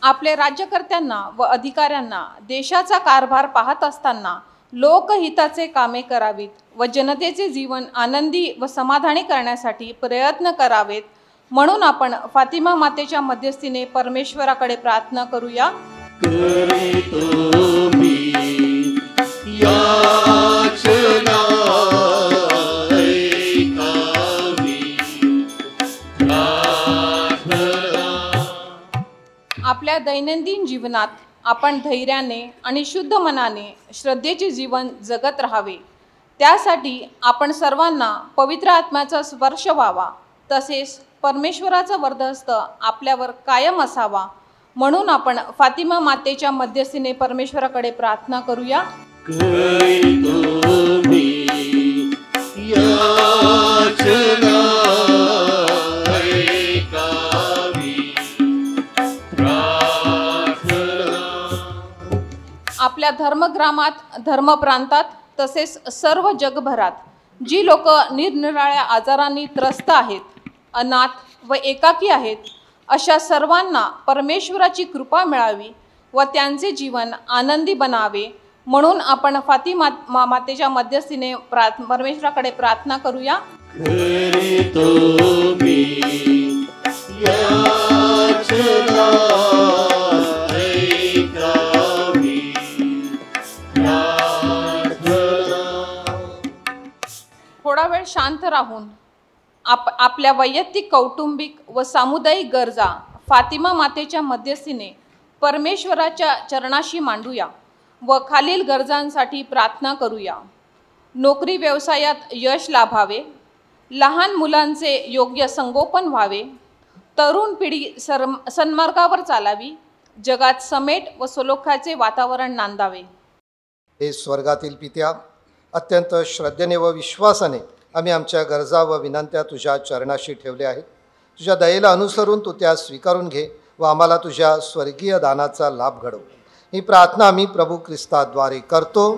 आपले राज्यकर्त्यांना व अधिकाऱ्यांना देशाचा कारभार पाहत असताना लोकहिताचे कामे करावीत व जनतेचे जीवन आनंदी व समाधानी करण्यासाठी प्रयत्न करावेत म्हणून आपण फातिमा मातेच्या मध्यस्थीने परमेश्वराकडे प्रार्थना करूया. आपल्या दैनंदिन जीवनात आपण धैर्याने आणि शुद्ध मनाने श्रद्धेचे जीवन जगत राहावे. त्यासाठी आपण सर्वांना पवित्र आत्म्याचा स्पर्श व्हावा, तसेच परमेश्वराचा वरदहस्त आपल्यावर कायम असावा म्हणून आपण फातिमा मातेच्या मध्यस्थीने परमेश्वराकडे प्रार्थना करूया. आपल्या धर्मग्रामात, धर्मप्रांतात तसेच सर्व जगभरात जी लोक निरनिराळ्या आजारांनी त्रस्त आहेत, अनाथ व एकाकी आहेत, अशा सर्वांना परमेश्वराची कृपा मिळावी व त्यांचे जीवन आनंदी बनावे म्हणून आपण फातिमा मातेच्या मध्यस्थीने परमेश्वराकडे प्रार्थना करूया. थोडा वेळ शांत राहून आपल्या वैयक्तिक, कौटुंबिक व सामुदायिक गरजा फातिमा मातेच्या मध्यस्थीने परमेश्वराच्या चरणाशी मांडूया व खालील गरजांसाठी प्रार्थना करूया. नोकरी व्यवसायात यश लाभावे, लहान मुलांचे योग्य संगोपन व्हावे, तरुण पिढी सन्मार्गावर चालावी, जगात समेट व सलोख्याचे वातावरण नांदावे. हे स्वर्गातील पित्या, अत्यंत श्रद्धेने व विश्वासाने आम्ही आमच्या गरजा व विनंत्या तुझ्या चरणाशी ठेवल्या आहेत. तुझ्या दयेला अनुसरून तू त्या स्वीकारून घे व आम्हाला तुझ्या स्वर्गीय दानाचा लाभ घडव. ही प्रार्थना आम्ही प्रभू ख्रिस्ताद्वारे करतो.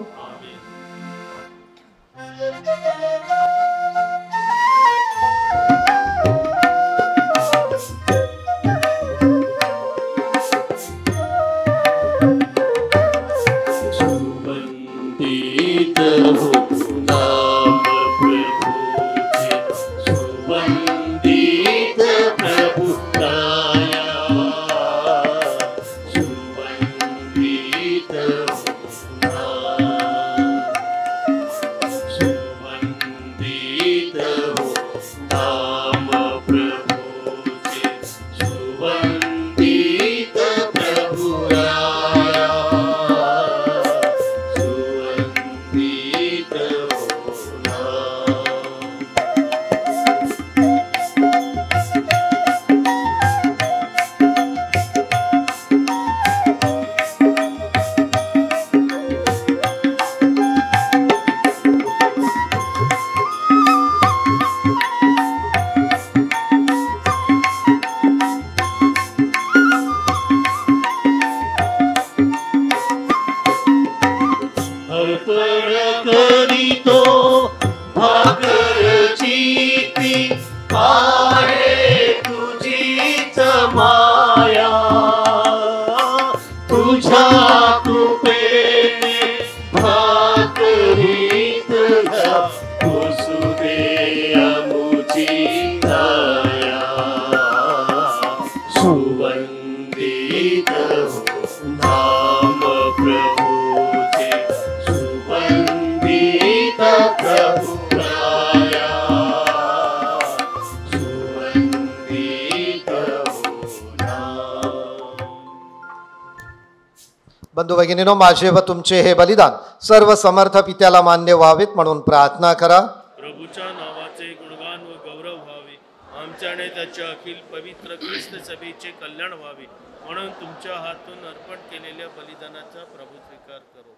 बंधू भगिनीनो, माझे व तुमचे हे बलिदान सर्व समर्थ पित्याला मान्य व्हावेत म्हणून प्रार्थना करा. प्रभूच्या नावाचे गुणगान व गौरव व्हावे, आमच्याने त्याच्या अखिल पवित्र ख्रिस्त सभेचे कल्याण व्हावे म्हणून तुमच्या हातून अर्पण केलेल्या बलिदानाचा प्रभू स्वीकार करो.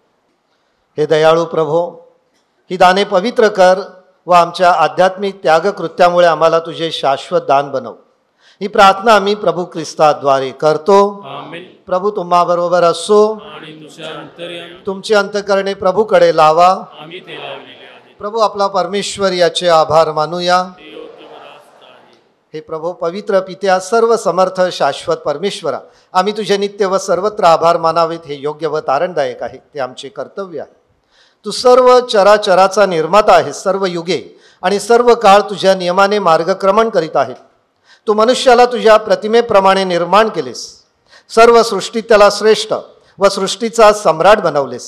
हे दयाळू प्रभो, ही दाने पवित्र कर व आमच्या आध्यात्मिक त्यागकृत्यामुळे आम्हाला तुझे शाश्वत दान बनव. ही प्रार्थना आम्ही प्रभू ख्रिस्ताद्वारे करतो. आमेन. प्रभू तुम्हा बरोबर असो. आणि तुझ्या अंतर्यामी तुमची अंतःकरणे प्रभूकडे लावा. आम्ही ते लावलेले आहे. प्रभू आपला परमेश्वर याचे आभार मानूया. ते योग्य व रास्त आहे. हे प्रभू पवित्र पित्या, सर्व समर्थ शाश्वत परमेश्वरा, आम्ही तुझे नित्य व सर्वत्र आभार मानावेत हे योग्य व तारणदायक आहे. ते आमचे कर्तव्य आहे. तू सर्व चराचराचा निर्माता आहेस. सर्व युगे आणि सर्व काळ तुझ्या नियमाने मार्गक्रमण करीत आहेत. तू मनुष्याला तुझ्या प्रतिमेप्रमाणे निर्माण केलेस. सर्व सृष्टीत त्याला श्रेष्ठ व सृष्टीचा सम्राट बनवलेस.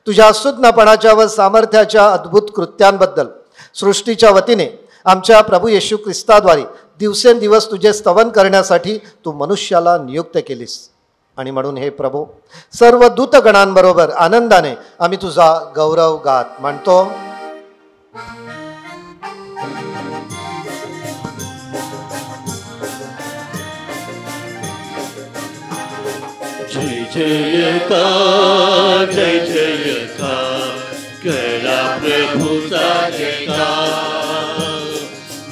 तुझ्या सुज्ञपणाच्या व सामर्थ्याच्या अद्भुत कृत्यांबद्दल सृष्टीच्या वतीने आमच्या प्रभू येशू ख्रिस्ताद्वारे दिवसेंदिवस तुझे स्तवन करण्यासाठी तू मनुष्याला नियुक्त केलीस. आणि म्हणून हे प्रभू, सर्व दूतगणांबरोबर आनंदाने आम्ही तुझा गौरव गात म्हणतो. जय जयकार, जय जयकार, करा प्रभूचा जयकार.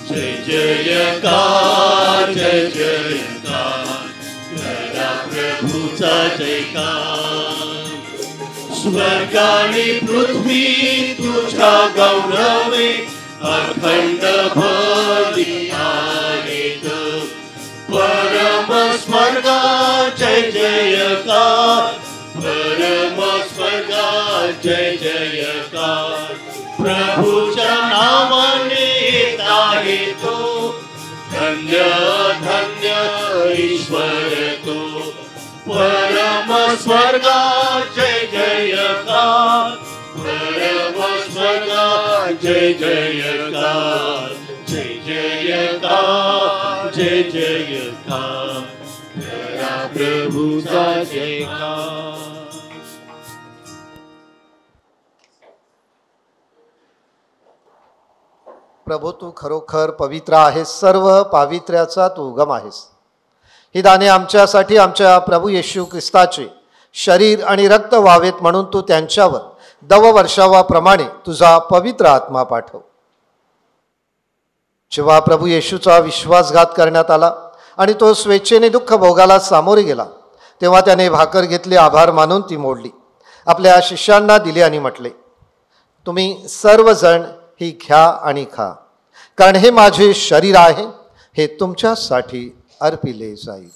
जय जयकार, जय जयकार, करा प्रभूचा जयकार. स्वर्ग आणि पृथ्वी तुझ्या गौरवे अखंड भरली आहेत. परम स्वर्गा जय जयकार, परम स्वर्गा जय जयकार. प्रभूच्या नावाने येत आहे तो, धन्य धन्य ईश्वर तो. परम स्वर्गा जय जयकार, परम स्वर्गा जय जयकार. जय जय जयकार, करा प्रभूचा जयकार. प्रभू तू खरोखर पवित्र आहेस, सर्व पावित्र्याचा तू उगम आहेस. ही दाने आमच्यासाठी आमच्या प्रभू येशू ख्रिस्ताचे शरीर आणि रक्त व्हावेत म्हणून तू त्यांच्यावर दववर्षावाप्रमाणे तुझा पवित्र आत्मा पाठव. जेव्हा प्रभू येशूचा विश्वासघात करण्यात आला आणि तो स्वेच्छेने दुःख भोगाला सामोरे गेला, तेव्हा त्याने भाकर घेतली, आभार मानून ती मोडली, आपल्या शिष्यांना दिली आणि म्हटले, तुम्ही सर्वजण ही घ्या आणि खा, कारण हे माझे शरीर आहे, हे तुमच्यासाठी अर्पिले जाईल.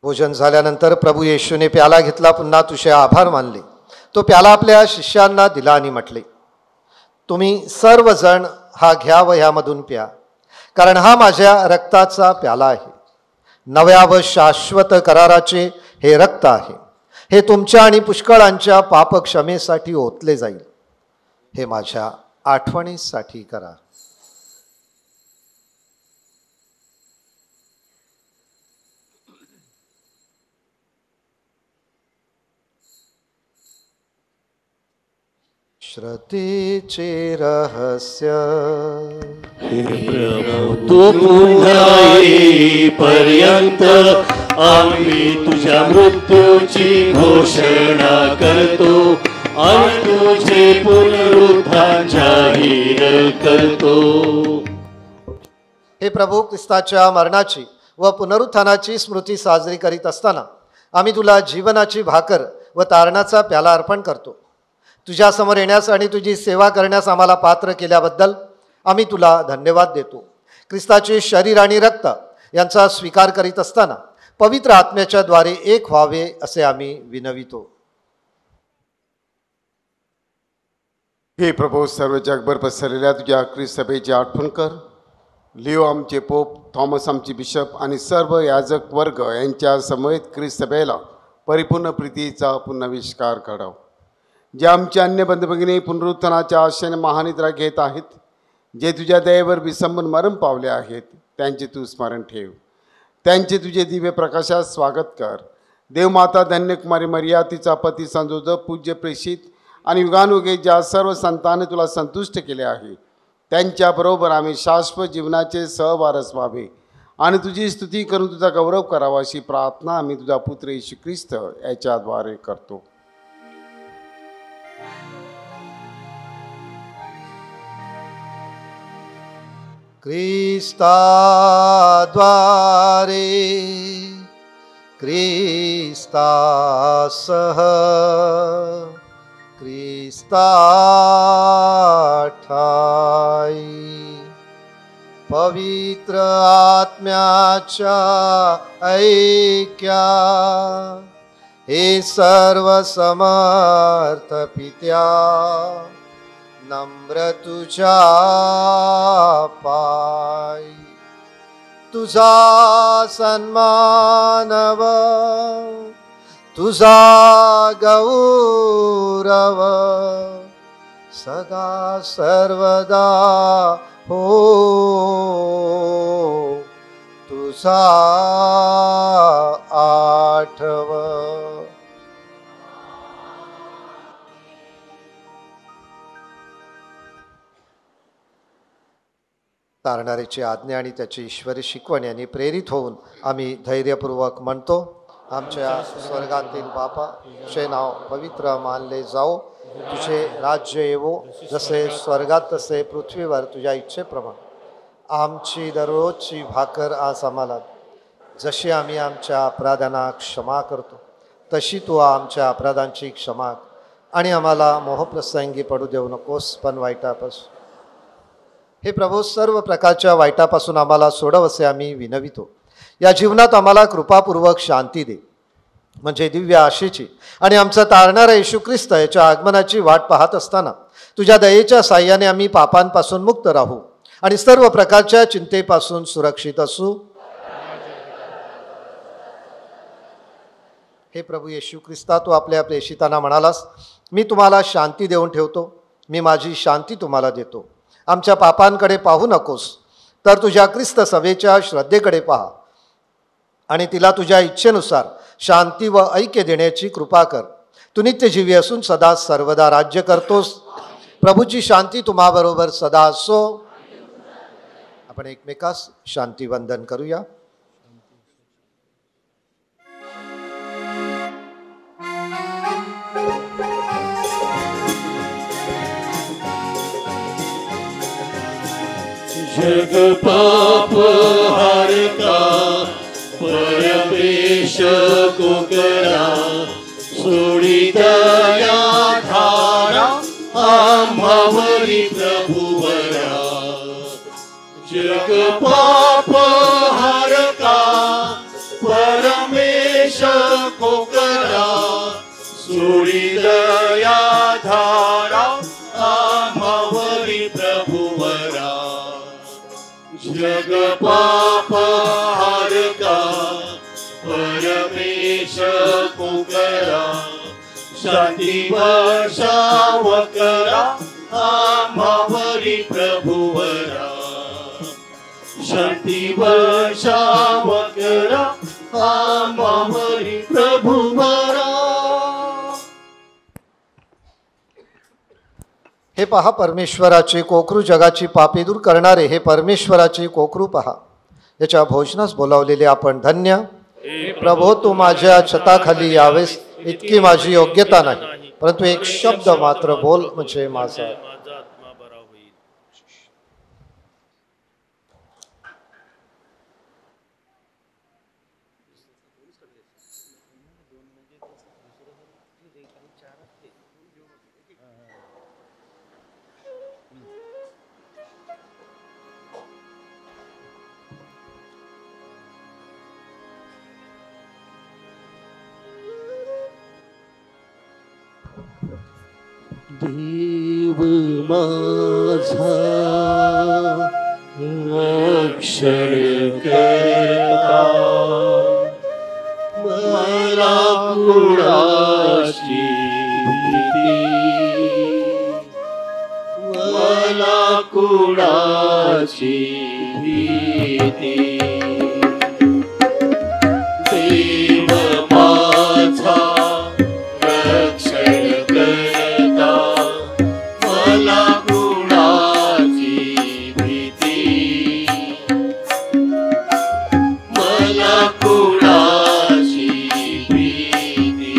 भोजन झाल्यानंतर प्रभू येशूने प्याला घेतला, पुन्हा तुझे आभार मानले, तो प्याला आपल्या शिष्यांना दिला आणि म्हटले, तुम्ही सर्वजण हा घ्या व ह्यामधून प्या, कारण हा माझ्या रक्ताचा प्याला आहे, नव्या व शाश्वत कराराचे हे रक्त आहे, हे तुमच्या आणि पुष्कळांच्या पापक्षमेसाठी ओतले जाईल, हे माझ्या आठवणीसाठी करा. श्रद्धेचे रहस्य, हे प्रभू तू पुन्हा येईपर्यंत आम्ही तुझ्या मृत्यूची घोषणा करतो आणि तुझे पुनरुत्थान जाहीर करतो. हे प्रभू, ख्रिस्ताच्या मरणाची व पुनरुत्थानाची स्मृती साजरी करीत असताना आम्ही तुला जीवनाची भाकर व तारणाचा प्याला अर्पण करतो. तुझ्यासमोर येण्यास आणि तुझी सेवा करण्यास आम्हाला पात्र केल्याबद्दल आम्ही तुला धन्यवाद देतो. ख्रिस्ताचे शरीर आणि रक्त यांचा स्वीकार करीत असताना पवित्र आत्म्याच्या द्वारे एक व्हावे असे आम्ही विनवितो. हे प्रभू, सर्व जगभर पसरलेल्या तुझ्या ख्रिस्त सभेची आठवण कर. लिओ आमचे पोप, थॉमस आमचे बिशप आणि सर्व याजक वर्ग यांच्या समवेत ख्रिस्त सभेला परिपूर्ण प्रीतीचा पुनर्विष्कार घडव. जे आमचे अन्य बंधुभगिनी पुनरुत्थानाच्या आशेने महानिद्रा घेत आहेत, जे तुझ्या दयेवर विसंबून मरण पावले आहेत, त्यांचे तू स्मरण ठेव. त्यांचे तुझे दिव्य प्रकाशात स्वागत कर. देवमाता धन्यकुमारी मरिया, तिचा पती संजोजक, पूज्य प्रेषित आणि युगानुयुगे ज्या सर्व संतांनी तुला संतुष्ट केले आहे, त्यांच्याबरोबर आम्ही शाश्वत जीवनाचे सहवारस व्हावे आणि तुझी स्तुती करून तुझा गौरव करावा अशी प्रार्थना आम्ही तुझा पुत्र येशू ख्रिस्त याच्याद्वारे करतो. ख्रिस्ताद्वारे, ख्रिस्तासह, ख्रिस्ताठाई, पवित्र आत्म्याच्या ऐक्या, हे सर्व समर्थ पित्या, नम्र तुझ्या पाय, तुझा सन्मानव, तुझा गौरव सदा सर्वदा हो, तुझा आठव. तारणाऱ्याची आज्ञा आणि त्याची ईश्वरी शिकवण यांनी प्रेरित होऊन आम्ही धैर्यपूर्वक म्हणतो, आमच्या स्वर्गातील बापा, तुझे नाव पवित्र मानले जाओ, तुझे राज्य येवो, जसे स्वर्गात तसे पृथ्वीवर तुझ्या इच्छेप्रमाणे. आमची दररोजची भाकर आज आम्हाला, जशी आम्ही आमच्या अपराधांना क्षमा करतो तशी तू आमच्या अपराधांची क्षमा, आणि आम्हाला मोहप्रसंगी पडू देऊ नकोस, पण वाईटापासून. हे प्रभू, सर्व प्रकारच्या वाईटापासून आम्हाला सोडव असे आम्ही विनवितो. या जीवनात आम्हाला कृपापूर्वक शांती दे, म्हणजे दिव्य आशेची आणि आमचा तारणारा येशू ख्रिस्त याच्या आगमनाची वाट पाहत असताना तुझ्या दयेच्या साह्याने आम्ही पापांपासून मुक्त राहू आणि सर्व प्रकारच्या चिंतेपासून सुरक्षित असू. हे प्रभू येशू ख्रिस्ता, तू आपल्या प्रेषितांना म्हणालास, मी तुम्हाला शांती देऊन ठेवतो, मी माझी शांती तुम्हाला देतो. आमच्या पापांकडे पाहू नकोस, तर तुझ्या ख्रिस्त सभेच्या श्रद्धेकडे पहा आणि तिला तुझ्या इच्छेनुसार शांती व ऐक्य देण्याची कृपा कर. तू नित्यजीवी असून सदा सर्वदा राज्य करतोस. प्रभूची शांती तुम्हाबरोबर सदा असो. आपण एकमेकास शांती वंदन करूया. जग पाप हारका परमेश को करा, सोडी दया धारा आम्हावरी प्रभुवरा. जग पाप हारका परमेश को करा, सोडी दया धारा आम्हावरी प्रभुवरा. जग पाप हारका परमेश को करा, शांती वर्षाव करा आम्हावरी प्रभुवरा. शांती वर्षाव करा आम्हावरी प्रभुवरा. हे पहा परमेश्वराचे कोकरू, जगाची पापे दूर करणारे हे परमेश्वराचे कोकरू पहा. याच्या भोजनास बोलावलेले आपण धन्य. प्रभो, तू माझ्या छताखाली यावेस इतकी माझी योग्यता नाही, परंतु एक शब्द मात्र बोल म्हणजे माझा आत्मा बरा होईल. देव माझा रक्षण करता, मला कुणाची भीती, मला कुणाची भीती. देव माझा रक्षण करता, मला कुणाची भीती, मला कुणाची भीती.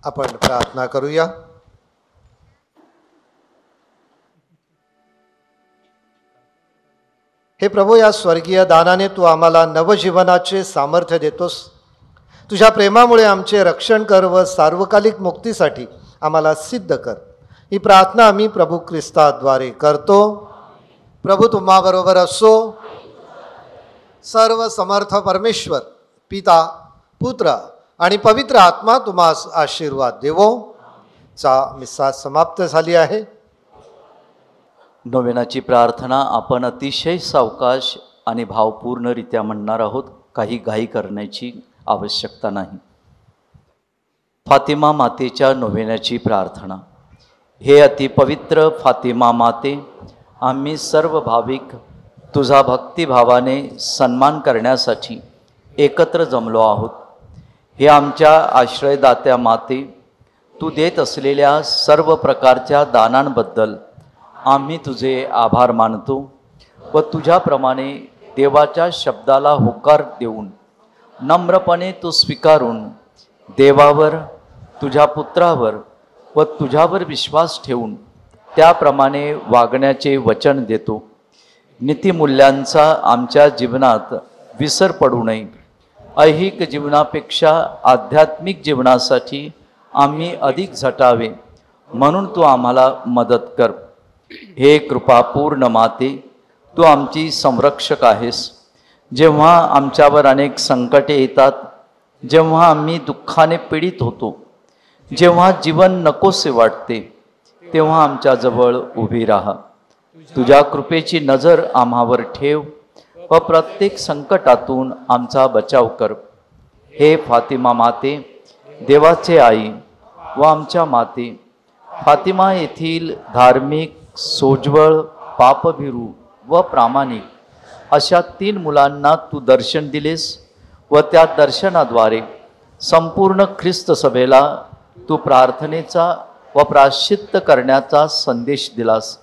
आपण प्रार्थना करूया. हे प्रभू, या स्वर्गीय दानाने तू आम्हाला नवजीवनाचे सामर्थ्य देतोस. तुझ्या प्रेमामुळे आमचे रक्षण कर व सार्वकालिक मुक्तीसाठी आम्हाला सिद्ध कर. ही प्रार्थना आम्ही प्रभू ख्रिस्ताद्वारे करतो. प्रभू तुम्हाबरोबर असो. सर्व समर्थ परमेश्वर पिता, पुत्र आणि पवित्र आत्मा तुम्हास आशीर्वाद देवो. मिसा समाप्त झाली आहे. नोवेनाची प्रार्थना आपण अतिशय सावकाश आणि भावपूर्णरित्या म्हणणार आहोत. काही घाई करण्याची आवश्यकता नाही. फातिमा मातेच्या नोवेनाची प्रार्थना. हे अतिपवित्र फातिमा माते, आम्ही सर्व भाविक तुझा भक्तिभावाने सन्मान करण्यासाठी एकत्र जमलो आहोत. हे आमच्या आश्रयदात्या माते, तू देत असलेल्या सर्व प्रकारच्या दानांबद्दल आम्ही तुझे आभार मानतो व तुझ्याप्रमाणे देवाच्या शब्दाला होकार देऊन नम्रपणे तो स्वीकारून देवावर, तुझ्या पुत्रावर व तुझ्यावर विश्वास ठेवून त्याप्रमाणे वागण्याचे वचन देतो. नीतिमूल्यांचा आमच्या जीवनात विसर पडू नये. ऐहिक जीवनापेक्षा आध्यात्मिक जीवनासाठी आम्ही अधिक झटावे म्हणून तू आम्हाला मदत कर. हे कृपापूर्ण माते, तू आमची संरक्षक आहेस. जेव्हा आमच्यावर अनेक संकटे येतात, जेव्हा आम्ही दुःखाने पीडित होतो, जेव्हा जीवन नकोसे वाटते, तेव्हा आमच्याजवळ उभी राहा. तुझ्या कृपेची नजर आम्हावर ठेव व प्रत्येक संकटातून आमचा बचाव कर. हे फातिमा माते, देवाचे आई व आमच्या माते, फातिमा येथील धार्मिक, सोज्वळ, पापभिरू व प्रामाणिक अशा 3 मुलांना तू दर्शन दिलेस व त्या दर्शनाद्वारे संपूर्ण ख्रिस्त सभेला तू प्रार्थनेचा व प्रायश्चित्त करण्याचा संदेश दिलास.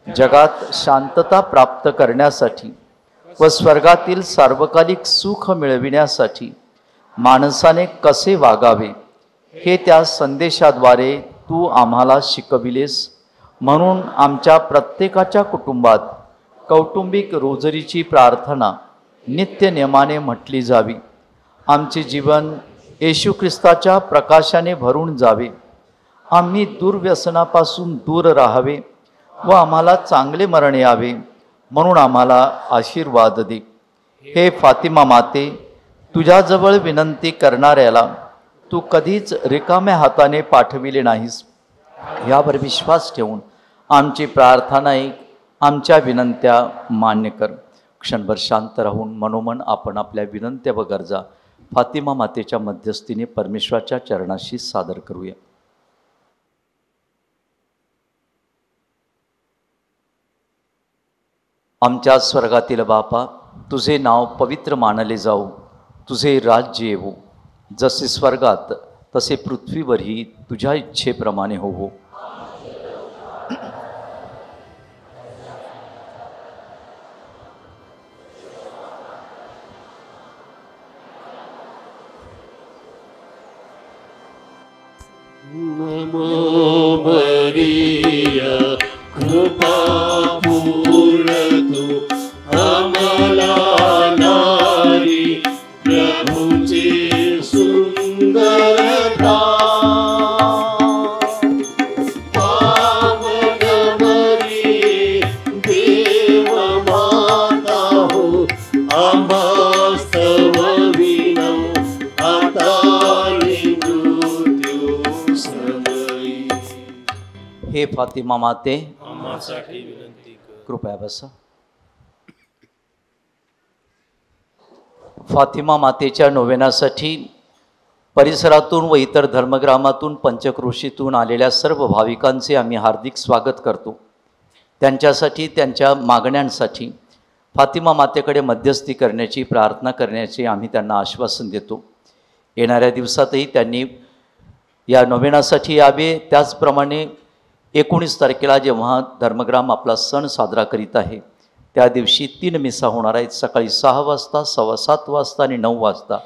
जगात शांतता प्राप्त करण्यासाठी व स्वर्गातील सार्वकालिक सुख मिळविण्यासाठी माणसाने कसे वागावे हे त्या संदेशाद्वारे तू आम्हाला शिकविलेस. म्हणून आमच्या प्रत्येकाच्या कुटुंबात कौटुंबिक रोजरीची प्रार्थना नित्य नियमाने म्हटली जावी. आमचे जीवन येशू ख्रिस्ताच्या प्रकाशाने भरून जावे. आम्ही दुर्व्यसनापासून दूर राहावे व आम्हाला चांगले मरण यावे म्हणून आम्हाला आशीर्वाद दे. हे फातिमा माते, तुझ्याजवळ विनंती करणाऱ्याला तू कधीच रिकाम्या हाताने पाठविले नाहीस. यावर विश्वास ठेवून आमची प्रार्थना ऐक, आमच्या विनंत्या मान्य कर. क्षणभर शांत राहून मनोमन आपण आपल्या विनंत्या व गरजा फातिमा मातेच्या मध्यस्थीने परमेश्वराच्या चरणाशी सादर करूया. आमच्या स्वर्गातील बापा, तुझे नाव पवित्र मानले जाऊ. तुझे राज्य येवो. जसे स्वर्गात तसे पृथ्वीवरही तुझ्या इच्छेप्रमाणे होवो. नमो मरिया, कृपा पूर्ण तू आम्हाला नारी, प्रभूची सुंदरता. पावन मरिये, देव माता हो, आम्हा स्तवविनौ आता हे फातिमा माते, आम्हासाठी विनंती कर. कृपया बसा. फातिमा मातेच्या नोवेनासाठी परिसरातून व इतर धर्मग्रामातून, पंचक्रोशीतून आलेल्या सर्व भाविकांचे आम्ही हार्दिक स्वागत करतो. त्यांच्यासाठी, त्यांच्या मागण्यांसाठी फातिमा मातेकडे मध्यस्थी करण्याची, प्रार्थना करण्याचे आम्ही त्यांना आश्वासन देतो. येणाऱ्या दिवसातही त्यांनी या नोवेनासाठी यावे. त्याचप्रमाणे 19 तारखेला जेव्हा धर्मग्राम आपला सण साजरा करीत आहे, त्या दिवशी 3 मिसा होणार आहेत. सकाळी 6 वाजता, 7:15 वाजता आणि 9 वाजता.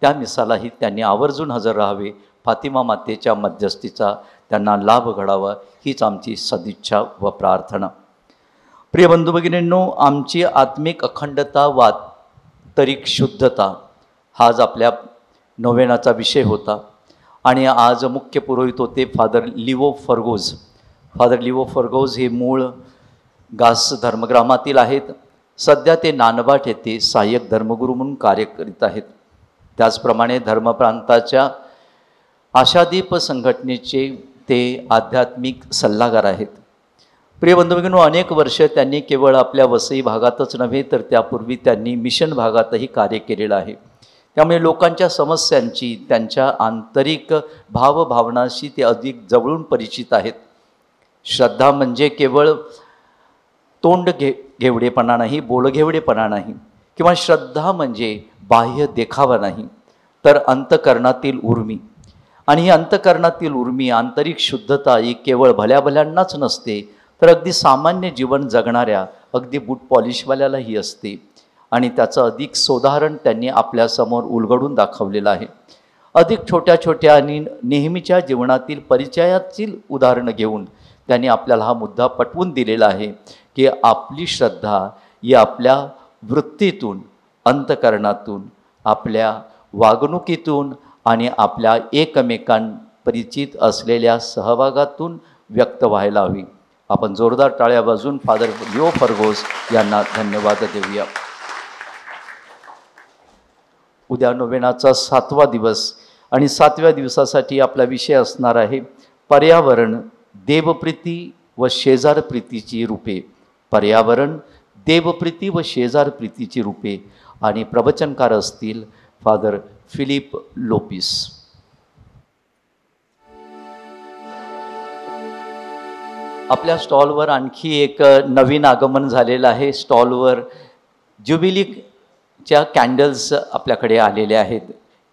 त्या मिसालाही त्यांनी आवर्जून हजर राहावे, फातिमा मातेच्या मध्यस्थीचा त्यांना लाभ घडावा, हीच आमची सदिच्छा व प्रार्थना. प्रिय बंधू भगिनींनो, आमची आत्मिक अखंडता व आंतरिक शुद्धता हाच आपल्या नोवेनाचा विषय होता. आणि आज मुख्य पुरोहित होते फादर लिओ फर्गोज. फादर लिओ फर्गोज हे मूळ गास धर्मग्रामातील आहेत. सध्या ते नानबाट येथे सहाय्यक धर्मगुरू म्हणून कार्य करीत आहेत. त्याचप्रमाणे धर्मप्रांताच्या आशादीप संघटनेचे ते आध्यात्मिक सल्लागार आहेत. प्रिय बंधू भगिनींनो, अनेक वर्ष त्यांनी केवळ आपल्या वसई भागातच नव्हे तर त्यापूर्वी त्यांनी मिशन भागातही कार्य केलेलं आहे. त्यामुळे लोकांच्या समस्यांची, त्यांच्या आंतरिक भावभावनाशी ते अधिक जवळून परिचित आहेत. श्रद्धा म्हणजे केवळ तोंड घेवडेपणा नाही, बोलघेवडेपणा नाही, किंवा श्रद्धा म्हणजे बाह्य देखावा नाही, तर अंतकरणातील उर्मी. आणि ही अंतकरणातील उर्मी, आंतरिक शुद्धता ही केवळ भल्याभल्यांनाच नसते, तर अगदी सामान्य जीवन जगणाऱ्या, अगदी बूट पॉलिशवाल्यालाही असते. आणि त्याचं अधिक सोदाहरण त्यांनी आपल्यासमोर उलगडून दाखवलेलं आहे. अधिक छोट्या छोट्या आणि नेहमीच्या जीवनातील परिचयातील उदाहरणं घेऊन त्यांनी आपल्याला हा मुद्दा पटवून दिलेला आहे की आपली श्रद्धा ही आपल्या वृत्तीतून, अंतकरणातून, आपल्या वागणुकीतून आणि आपल्या एकमेकांपरिचित असलेल्या सहभागातून व्यक्त व्हायला हवी. आपण जोरदार टाळ्या वाजवून फादर लिओ फर्गोस यांना धन्यवाद देऊया. उद्या नोवेनाचा 7वा दिवस आणि 7व्या दिवसासाठी आपला विषय असणार आहे पर्यावरण, देवप्रीती व शेजारप्रीतीची रूपे. पर्यावरण, देवप्रीती व शेजारप्रीतीची रूपे. आणि प्रवचनकार असतील फादर फिलिप लोपिस. आपल्या स्टॉलवर आणखी एक नवीन आगमन झालेलं आहे. स्टॉलवर ज्युबिलीच्या कॅन्डल्स आपल्याकडे आलेले आहेत.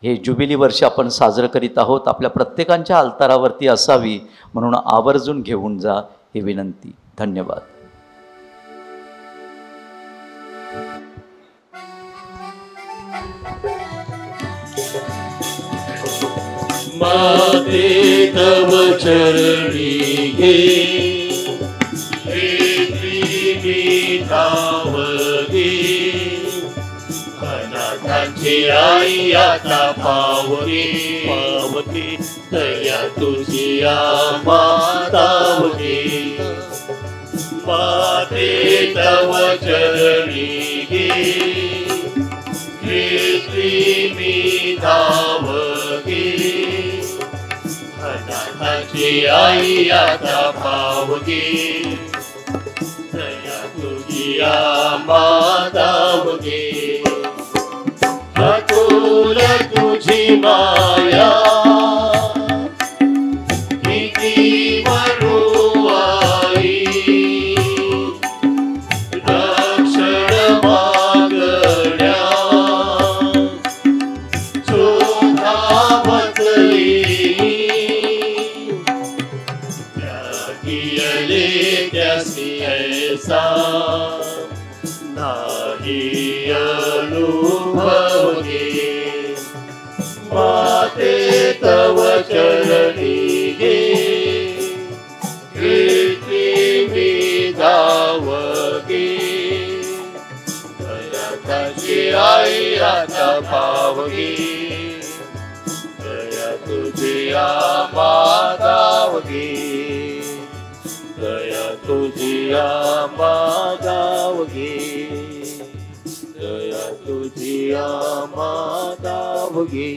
हे ज्युबिली वर्ष आपण साजरं करीत आहोत. आपल्या प्रत्येकांच्या अल्तारावरती असावी म्हणून आवर्जून घेऊन जा, ही विनंती. धन्यवाद. माते तव चरणी घे, अनाथांची आई आता पावते पावते, दया तुझी मातावते. माते तव चरणी घे, मी धावते. अनाथांची आई आता पावते, दया तुझी मातावते. अतुल तुझी माया किती म्हणू आई, रक्षण मागण्या शोधावतली. त्यागियले त्यासी ऐसा नाही अनुभव घे. माते तव चरणी घे, मी धाव घे. दयाची आई आता भाव घे, दया तुझी माताव घे. दया तुझी माताव घे, दया तुझी माताव घे.